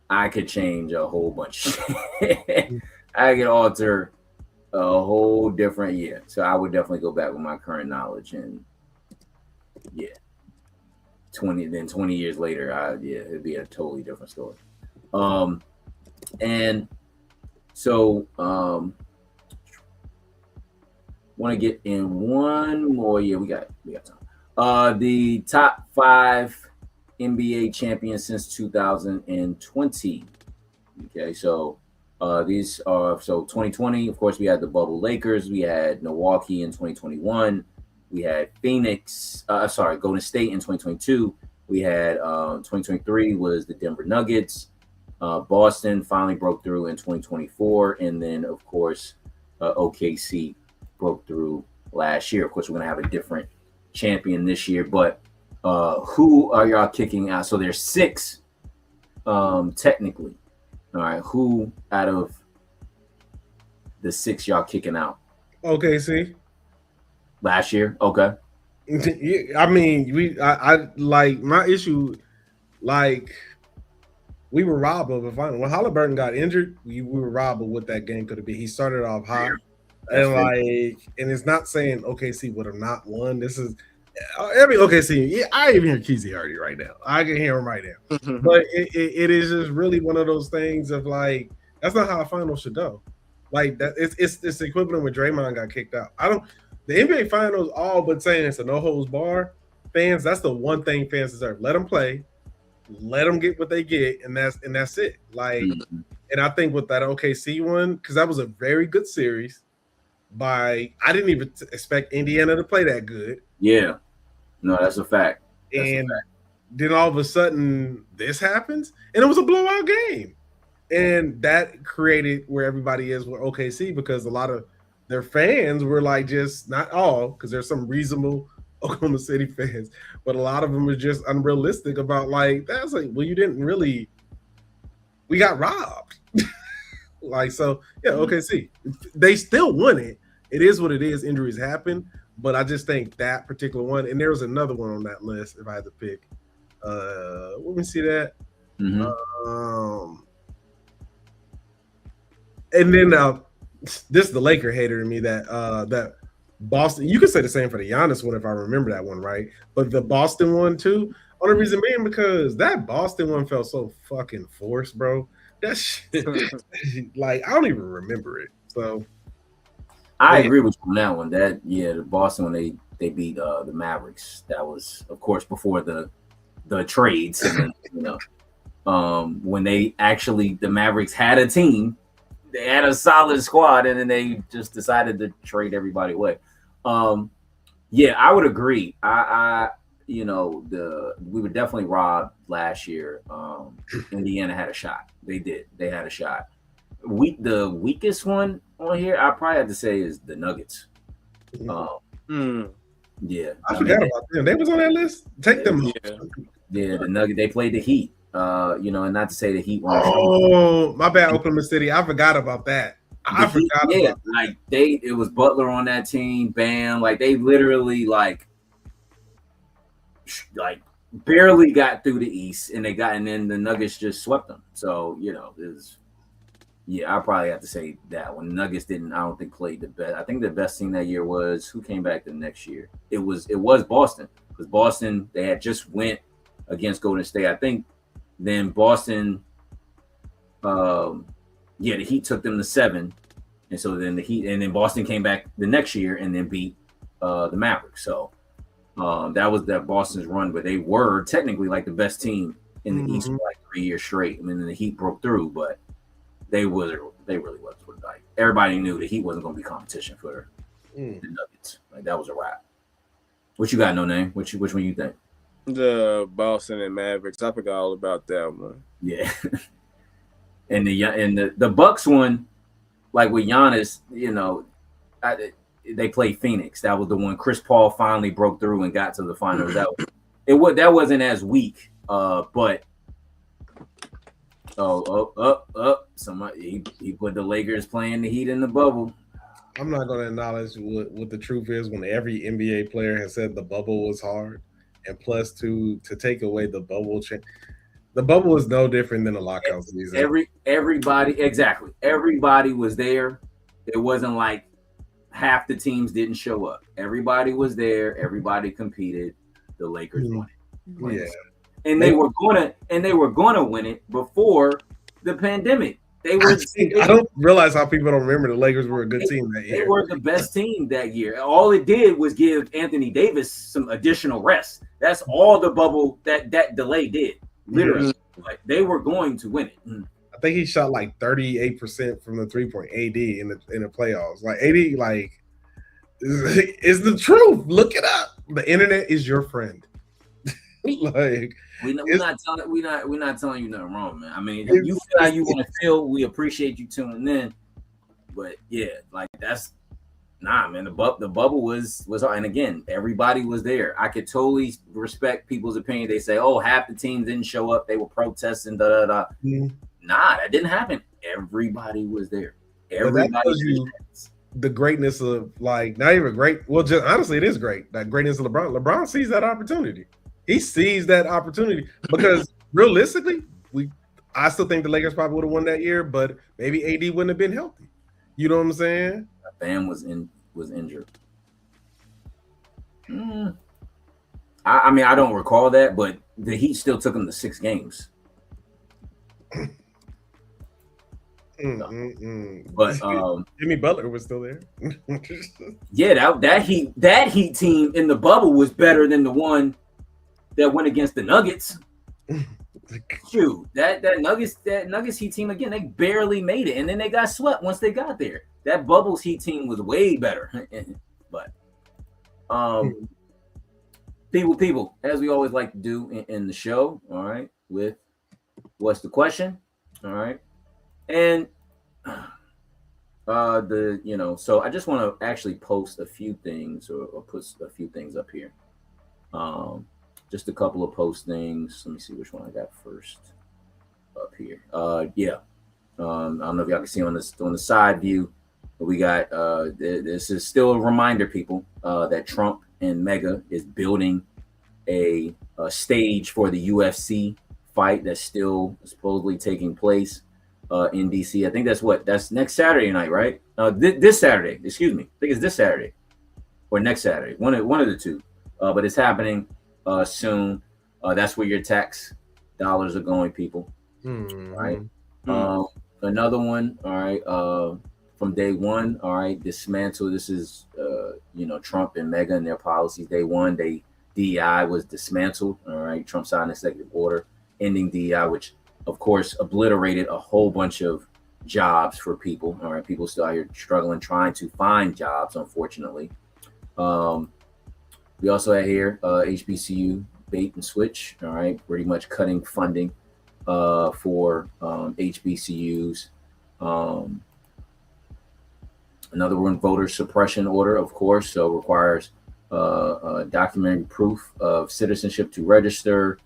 I could change a whole bunch. I could alter a whole different year. So I would definitely go back with my current knowledge. And 20 years later, it'd be a totally different story. And so want to get in one more. We got time. The top 5 NBA champions since 2020. Okay, so these are 2020. Of course, we had the bubble Lakers. We had Milwaukee in 2021. We had Golden State in 2022. We had 2023 was the Denver Nuggets. Boston finally broke through in 2024, and then of course OKC broke through last year. Of course, we're gonna have a different champion this year, but who are y'all kicking out? So there's 6 technically. All right, who out of the 6 y'all kicking out? OKC. Last year, okay. I mean, I like my issue, we were robbed of a final. When Halliburton got injured, we were robbed of what that game could have been. He started off high, and it's not saying OKC would have not won. This is OKC. Yeah, I even hear Keezy already right now. I can hear him right now. But it is just really one of those things of that's not how a final should go. Like that, it's the equivalent when Draymond got kicked out. The NBA Finals all but saying it's a no holds bar. Fans, that's the one thing fans deserve. Let them play. Let them get what they get, and that's it. And I think with that OKC one, because that was a very good series. I didn't even expect Indiana to play that good. Yeah, no, that's a fact. Then all of a sudden this happens, and it was a blowout game, and that created where everybody is with OKC because a lot of their fans were just not all, because there's some reasonable Oklahoma City fans, but a lot of them are just unrealistic about you didn't really, we got robbed. OKC, they still won it. it is what it is. Injuries happen, but I just think that particular one, and there was another one on that list if I had to pick. Let me see that. And then this is the Laker hater in me that Boston. You could say the same for the Giannis one if I remember that one right, but the Boston one too. Only reason being because that Boston one felt so fucking forced, bro. That shit, like I don't even remember it. So I agree with you on that one. That the Boston when they beat the Mavericks. That was of course before the trades. And, when they actually the Mavericks had a team, they had a solid squad, and then they just decided to trade everybody away. I would agree. We were definitely robbed last year. Indiana had a shot. They did. They had a shot. The weakest one on here, I probably have to say, is the Nuggets. I forgot about them. They was on that list. Take them. Yeah, the Nuggets. They played the Heat. And not to say the Heat weren't. Oh, my bad, Oklahoma City. I forgot about that. It was Butler on that team. Bam, like they literally like barely got through the East, and then the Nuggets just swept them. So I probably have to say that when Nuggets didn't, I don't think played the best. I think the best team that year was who came back the next year. It was Boston, because Boston they had just went against Golden State. I think then Boston, the Heat took them to 7, and so then the Heat and then Boston came back the next year and then beat the Mavericks. So. That was that Boston's run, but they were technically like the best team in the East for like 3 years straight. I mean, the Heat broke through, but they really wasn't. Like everybody knew the Heat wasn't going to be competition for the Nuggets. Like that was a wrap. What you got? No name. Which one you think? The Boston and Mavericks. I forgot all about that one. Yeah, and the Bucks one, like with Giannis, they played Phoenix. That was the one Chris Paul finally broke through and got to the finals. That wasn't as weak, but somebody he put the Lakers playing the Heat in the bubble. I'm not going to acknowledge what the truth is when every NBA player has said the bubble was hard, and plus to take away the bubble the bubble is no different than a lockout season. Everybody was there. It wasn't like half the teams didn't show up. Everybody was there. Everybody competed. The Lakers won it. Yeah, and they were gonna win it before the pandemic. I don't realize how people don't remember the Lakers were a good team that year. They were the best team that year. All it did was give Anthony Davis some additional rest. That's all the bubble that delay did. Literally, like they were going to win it. I think he shot like 38% from the 3-point AD in the playoffs. Like AD, like is the truth. Look it up. The internet is your friend. Like we're not telling you nothing wrong, man. I mean, you feel how you want to feel. We appreciate you tuning in, but like that's man. The bubble was, and again, everybody was there. I could totally respect people's opinion. They say, "Oh, half the teams didn't show up. They were protesting." That didn't happen. Everybody was there. Everybody was the greatness of like not even great. Well, just honestly, it is great. That greatness of LeBron. LeBron sees that opportunity. He sees that opportunity because realistically, I still think the Lakers probably would have won that year, but maybe AD wouldn't have been healthy. You know what I'm saying? Bam was injured. I mean, I don't recall that, but the Heat still took him to 6 games. But Jimmy Butler was still there. that Heat team in the bubble was better than the one that went against the Nuggets. Shoot, that Nuggets Heat team again, they barely made it, and then they got swept once they got there. That Bubbles Heat team was way better. But people, as we always like to do in the show, all right, with what's the question? All right. And so I just want to actually post a few things or put a few things up here. Just a couple of postings. Let me see which one I got first up here. I don't know if y'all can see on the side view. We got this is still a reminder, people, that Trump and Mega is building a stage for the UFC fight that's still supposedly taking place in DC. I think that's next Saturday night, right? This Saturday, excuse me. I think it's this Saturday or next Saturday, one of the two. But it's happening soon. That's where your tax dollars are going, people. Mm-hmm. Right. Another one. All right. From day one. All right. Dismantle. This is Trump and Mega and their policies. Day one, DEI was dismantled. All right. Trump signed an executive order ending DEI, which of course obliterated a whole bunch of jobs for people. All right. People still out here struggling, trying to find jobs, unfortunately. We also had here HBCU bait and switch. All right. Pretty much cutting funding for HBCUs. Another one, voter suppression order, of course, so requires documentary proof of citizenship to register,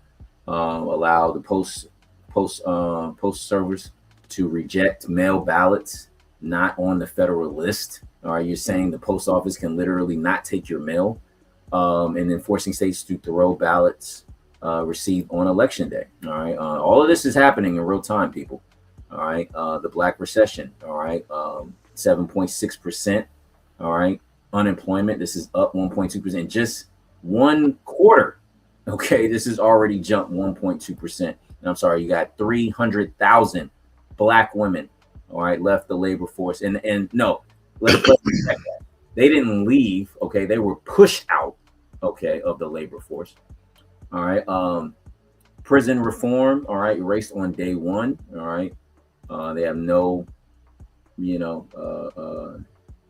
allow the post servers to reject mail ballots not on the federal list. You're saying the post office can literally not take your mail, and then forcing states to throw ballots received on election day. All right. All of this is happening in real time, people. All right. The Black recession. All right. 7.6%. All right. Unemployment. This is up 1.2%. Just one quarter. Okay. This has already jumped 1.2%. And I'm sorry, you got 300,000 Black women. All right. Left the labor force. And no, let's check that. They didn't leave. Okay. They were pushed out. Okay. Of the labor force. All right. Prison reform. All right. Erased on day one. All right. They have no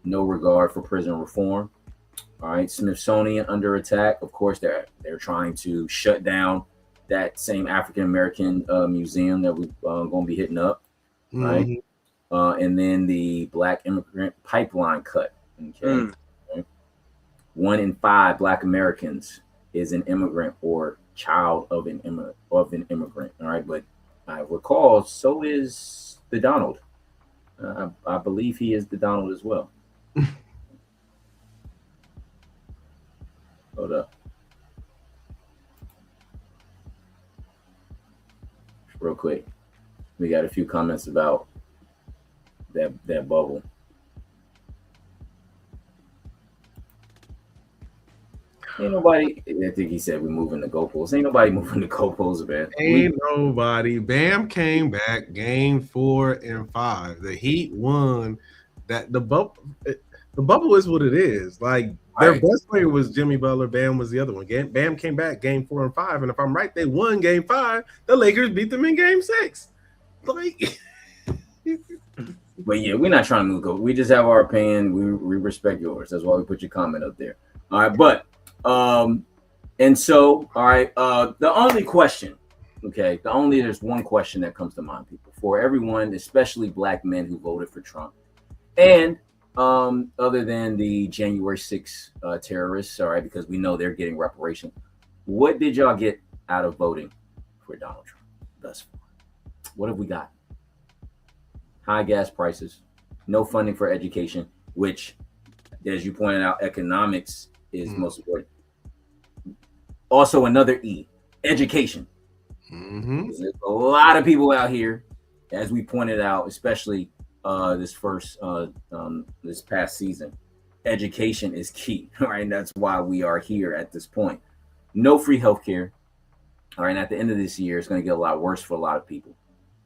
regard for prison reform. All right. Smithsonian under attack. Of course, they're trying to shut down that same African American museum that we're going to be hitting up. Right. And then the Black immigrant pipeline cut. Okay. Okay. 1 in 5 Black Americans is an immigrant or child of an immigrant. All right. But I recall so is the Donald. I believe he is the Donald as well. Hold up. Real quick. We got a few comments about that bubble. Ain't nobody, I think he said we're moving the goalposts. Ain't nobody moving the goalposts, man. Ain't nobody. Bam came back game 4 and 5. The Heat won. That the bubble is what it is. Like their best player was Jimmy Butler. Bam was the other one. Bam came back game 4 and 5. And if I'm right, they won game 5. The Lakers beat them in game 6. Like but yeah, we're not trying to move the goal. We just have our opinion. We respect yours. That's why we put your comment up there. All right, but and so, all right, the only question, okay, there's one question that comes to mind, people, for everyone, especially Black men who voted for Trump, and other than the January 6th terrorists, all right, because we know they're getting reparation. What did y'all get out of voting for Donald Trump thus far? What have we got? High gas prices, no funding for education, which, as you pointed out, economics is most important. Also, another E, education. There's a lot of people out here, as we pointed out, especially this past season. Education is key, right? And that's why we are here at this point. No free healthcare. All right, and at the end of this year, it's going to get a lot worse for a lot of people.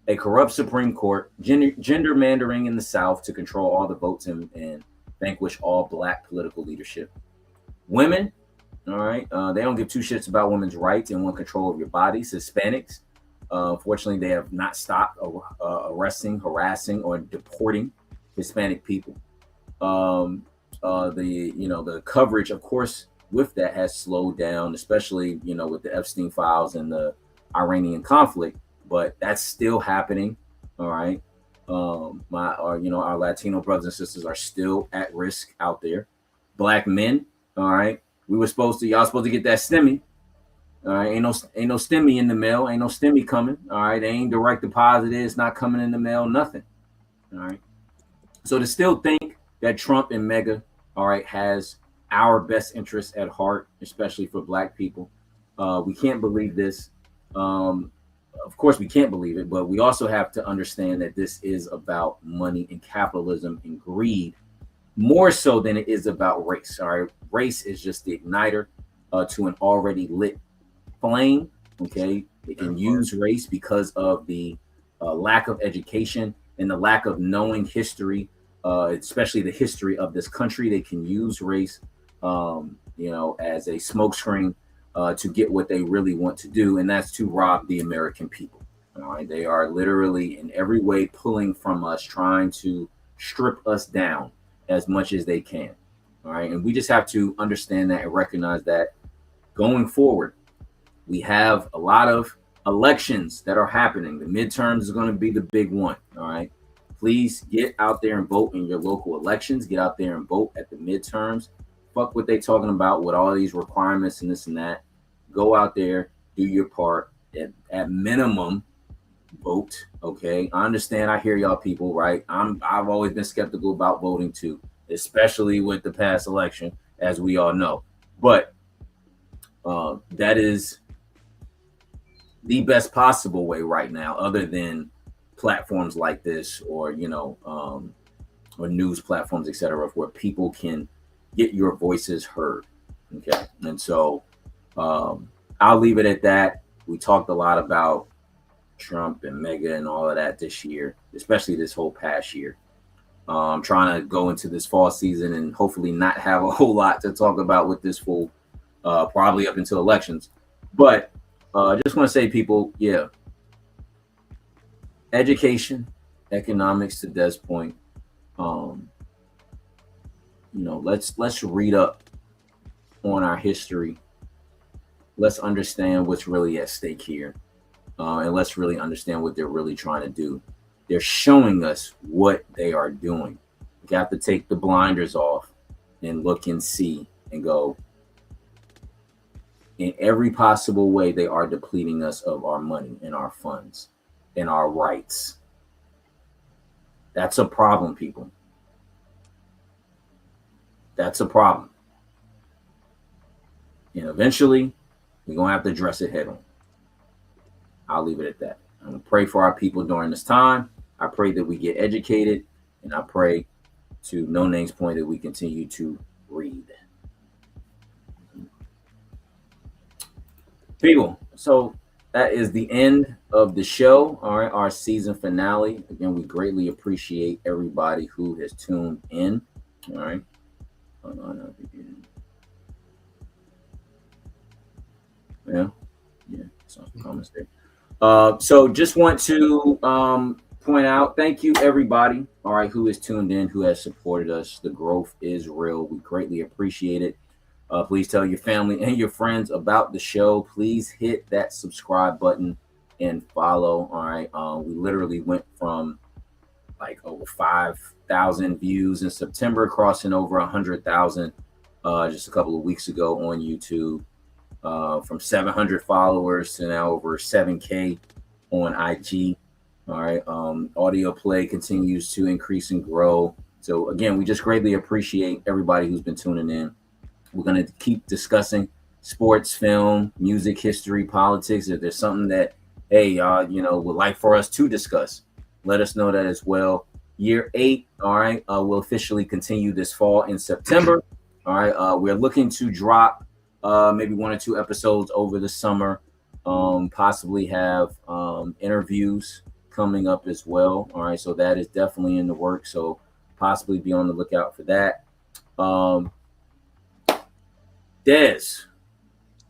A corrupt Supreme Court, gerrymandering in the South to control all the votes and vanquish all Black political leadership. Women, all right, they don't give two shits about women's rights and want control of your bodies. Hispanics, fortunately, they have not stopped arresting, harassing, or deporting Hispanic people. The coverage, of course, with that has slowed down, especially with the Epstein files and the Iranian conflict. But that's still happening. All right, our Latino brothers and sisters are still at risk out there. Black men. All right, y'all supposed to get that STEMI. All right, ain't no STEMI in the mail. Ain't no STEMI coming. All right, ain't direct deposit. It's not coming in the mail. Nothing. All right. So to still think that Trump and Mega, all right, has our best interests at heart, especially for Black people. We can't believe this. Of course, we can't believe it, but we also have to understand that this is about money and capitalism and greed more so than it is about race. All right, race is just the igniter to an already lit flame. Okay, they can use race because of the lack of education and the lack of knowing history, especially the history of this country. They can use race, as a smokescreen to get what they really want to do, and that's to rob the American people. All right, they are literally in every way pulling from us, trying to strip us down as much as they can. All right, and we just have to understand that and recognize that going forward, we have a lot of elections that are happening. The midterms is going to be the big one. All right, please get out there and vote in your local elections. Get out there and vote at the midterms. Fuck what they talking about with all these requirements and this and that. Go out there, do your part. At minimum, vote. Okay, I understand. I hear y'all people, right? I've always been skeptical about voting too, especially with the past election, as we all know. But that is the best possible way right now, other than platforms like this, or or news platforms, etc., where people can get your voices heard. Okay, and so I'll leave it at that. We talked a lot about Trump and Mega and all of that this year, especially this whole past year. I'm trying to go into this fall season and hopefully not have a whole lot to talk about with this full, probably up until elections. But I just want to say, people, yeah, education, economics, to Des' point. Let's read up on our history. Let's understand what's really at stake here, and let's really understand what they're really trying to do. They're showing us what they are doing. We got to take the blinders off and look and see and go. In every possible way, they are depleting us of our money and our funds and our rights. That's a problem, people. That's a problem. And eventually, we're going to have to address it head on. I'll leave it at that. I'm going to pray for our people during this time. I pray that we get educated, and I pray, to No Name's point, that we continue to read. People, so that is the end of the show. All right, our season finale. Again, we greatly appreciate everybody who has tuned in. All right. Hold on. Yeah. Some comments there. So just want to point out, thank you everybody, all right, who is tuned in, who has supported us. The growth is real. We greatly appreciate it. Please tell your family and your friends about the show. Please hit that subscribe button and follow. All right. We literally went from like over 5,000 views in September, crossing over 100,000 just a couple of weeks ago on YouTube. From 700 followers to now over 7K on IG. All right. Audio play continues to increase and grow. So again, we just greatly appreciate everybody who's been tuning in. We're going to keep discussing sports, film, music, history, politics. If there's something that, would like for us to discuss, let us know that as well. Year 8, all right, will officially continue this fall in September. All right, we're looking to drop maybe 1 or 2 episodes over the summer, possibly have interviews coming up as well. All right, so that is definitely in the works. So possibly be on the lookout for that. Des.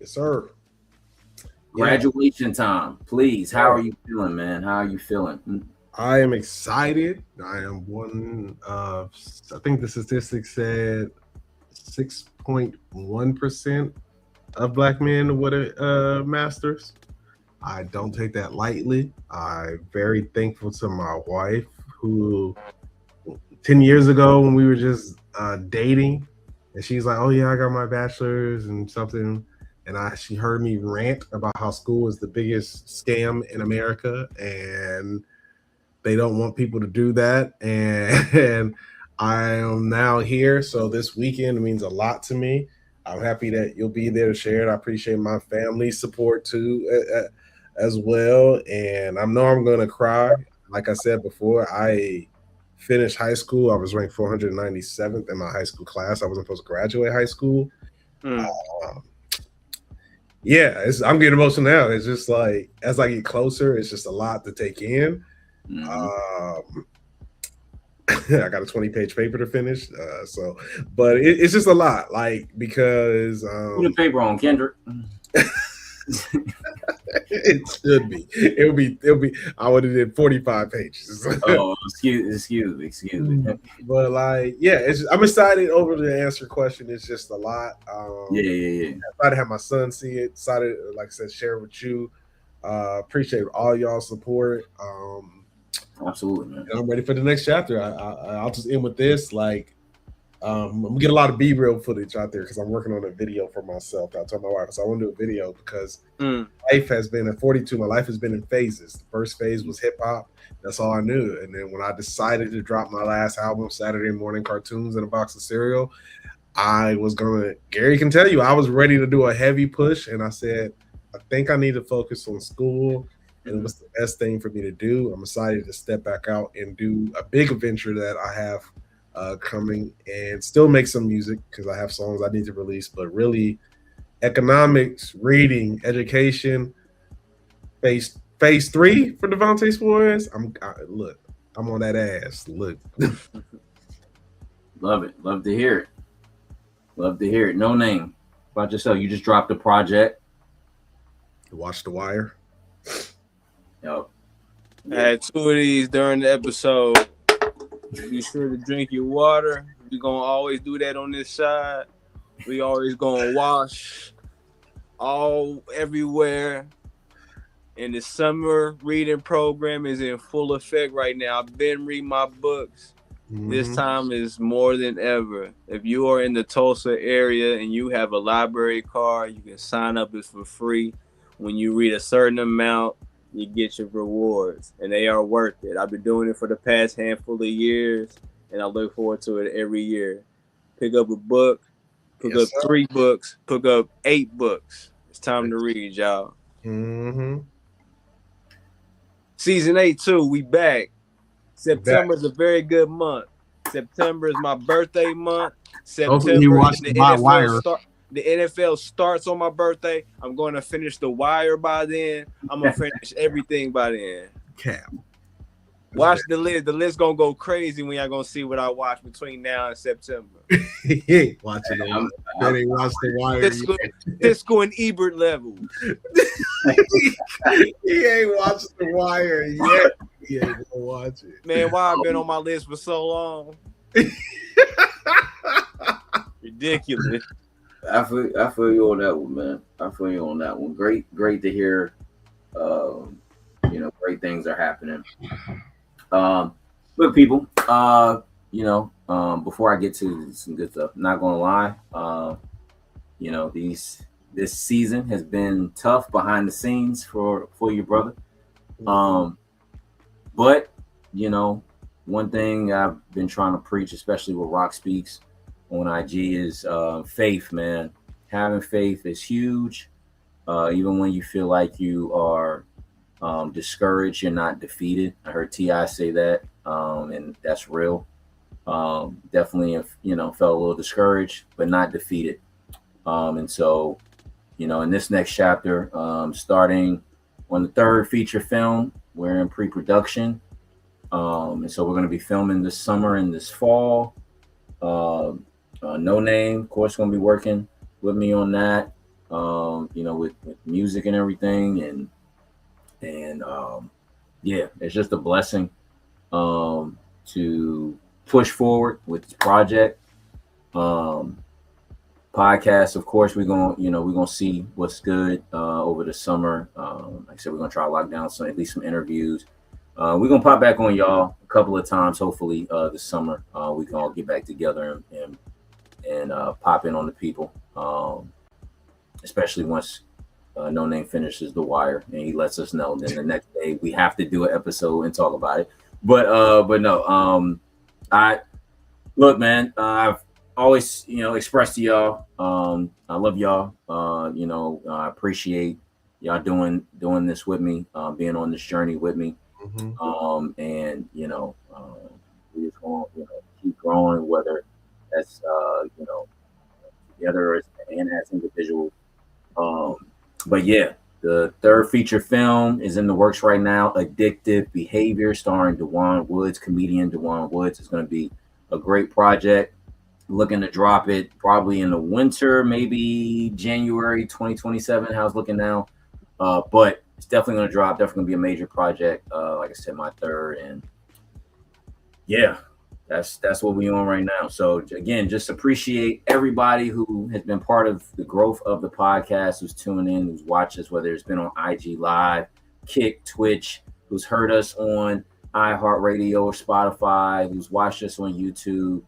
Yes, sir. Graduation time, please. How are you feeling, man? How are you feeling? I am excited. I am one of, I think the statistics said 6.1% of Black men with a master's. I don't take that lightly. I'm very thankful to my wife, who 10 years ago when we were just dating, and she's like, oh yeah, I got my bachelor's and something. And she heard me rant about how school is the biggest scam in America and they don't want people to do that. And I am now here, so this weekend means a lot to me. I'm happy that you'll be there to share it. I appreciate my family's support too, as well. And I know I'm going to cry. Like I said before, I finished high school. I was ranked 497th in my high school class. I wasn't supposed to graduate high school. Yeah, I'm getting emotional now. It's just like as I get closer, it's just a lot to take in. I got a 20-page paper to finish, but it's just a lot, like because put the paper on, Kendrick. It should be. It'll be. I would have did 45 pages. Oh, excuse me. But like, yeah, I'm excited over to answer your question. It's just a lot. Yeah. Excited to have my son see it. Excited, like I said, share it with you. Appreciate all y'all support. Absolutely, man. I'm ready for the next chapter. I'll just end with this. Like, I'm gonna get a lot of B-reel footage out there because I'm working on a video for myself. I told my wife, so I want to do a video because life has been at 42. My life has been in phases. The first phase was hip hop. That's all I knew. And then when I decided to drop my last album, Saturday Morning Cartoons and a Box of Cereal, Gary can tell you, I was ready to do a heavy push. And I said, I think I need to focus on school. And it was the best thing for me to do. I'm excited to step back out and do a big adventure that I have coming and still make some music because I have songs I need to release, but really economics, reading, education, phase 3 for Devontae Suarez. I'm on that ass. Look. Love it. Love to hear it. No name. About yourself. You just dropped a project. Watch The Wire. Yep. I had 2 of these during the episode. Be sure to drink your water. We're going to always do that on this side. We always going to wash everywhere. And the summer reading program is in full effect right now. I've been reading my books. This time is more than ever. If you are in the Tulsa area and you have a library card, you can sign up. It's for free. When you read a certain amount, you get your rewards, and they are worth it. I've been doing it for the past handful of years, and I look forward to it every year. Pick up a book, pick up 3 books, pick up 8 books. It's time to read, y'all. Season 8 too, we back. September is a very good month. September is my birthday month. September, the NFL starts on my birthday. I'm going to finish The Wire by then. I'm going to finish everything by then. Cap. Watch the list. The list going to go crazy when y'all going to see what I watch between now and September. He ain't watching it. They ain't watched The Wire. Disco and Ebert level. He ain't watched The Wire yet. He ain't going to watch it. Man, why I've been on my list for so long? Ridiculous. I feel you on that one, man. I feel you on that one. Great to hear. Great things are happening. Look, people. Before I get to some good stuff, not gonna lie. This season has been tough behind the scenes for your brother. But one thing I've been trying to preach, especially with Rock Speaks on IG, is faith, man. Having faith is huge. Even when you feel like you are discouraged, you're not defeated. I heard T.I. say that, and that's real. Definitely, felt a little discouraged, but not defeated. And so, in this next chapter, starting on the 3rd feature film, we're in pre-production. And so we're going to be filming this summer and this fall. No Name, of course, going to be working with me on that, with music and everything. And it's just a blessing to push forward with this project. Podcast, of course, we're gonna see what's good over the summer. Like I said, we're gonna try to lock down at least some interviews. We're gonna pop back on y'all a couple of times, hopefully this summer. We can all get back together and pop in on the people, especially once No Name finishes The Wire and he lets us know. Then the next day we have to do an episode and talk about it. But no, Look, man, I've always, expressed to y'all, I love y'all. I appreciate y'all doing this with me, being on this journey with me. And we just want keep growing, whether that's together and as individuals. But yeah, the third feature film is in the works right now. Addictive Behavior, starring Dewan Woods, comedian Dewan Woods. Is going to be a great project. Looking to drop it probably in the winter, maybe January 2027. How it's looking now. But it's definitely going to drop. Definitely going to be a major project. Like I said, my third, and yeah, that's what we on right now. So again, just appreciate everybody who has been part of the growth of the podcast, who's tuning in, who's watched us, whether it's been on IG Live, Kick, Twitch, who's heard us on iHeartRadio or Spotify, who's watched us on YouTube.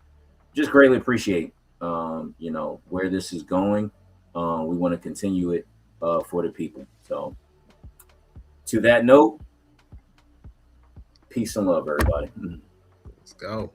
Just greatly appreciate where this is going. We want to continue it for the people. So to that note, peace and love, everybody. Let's go.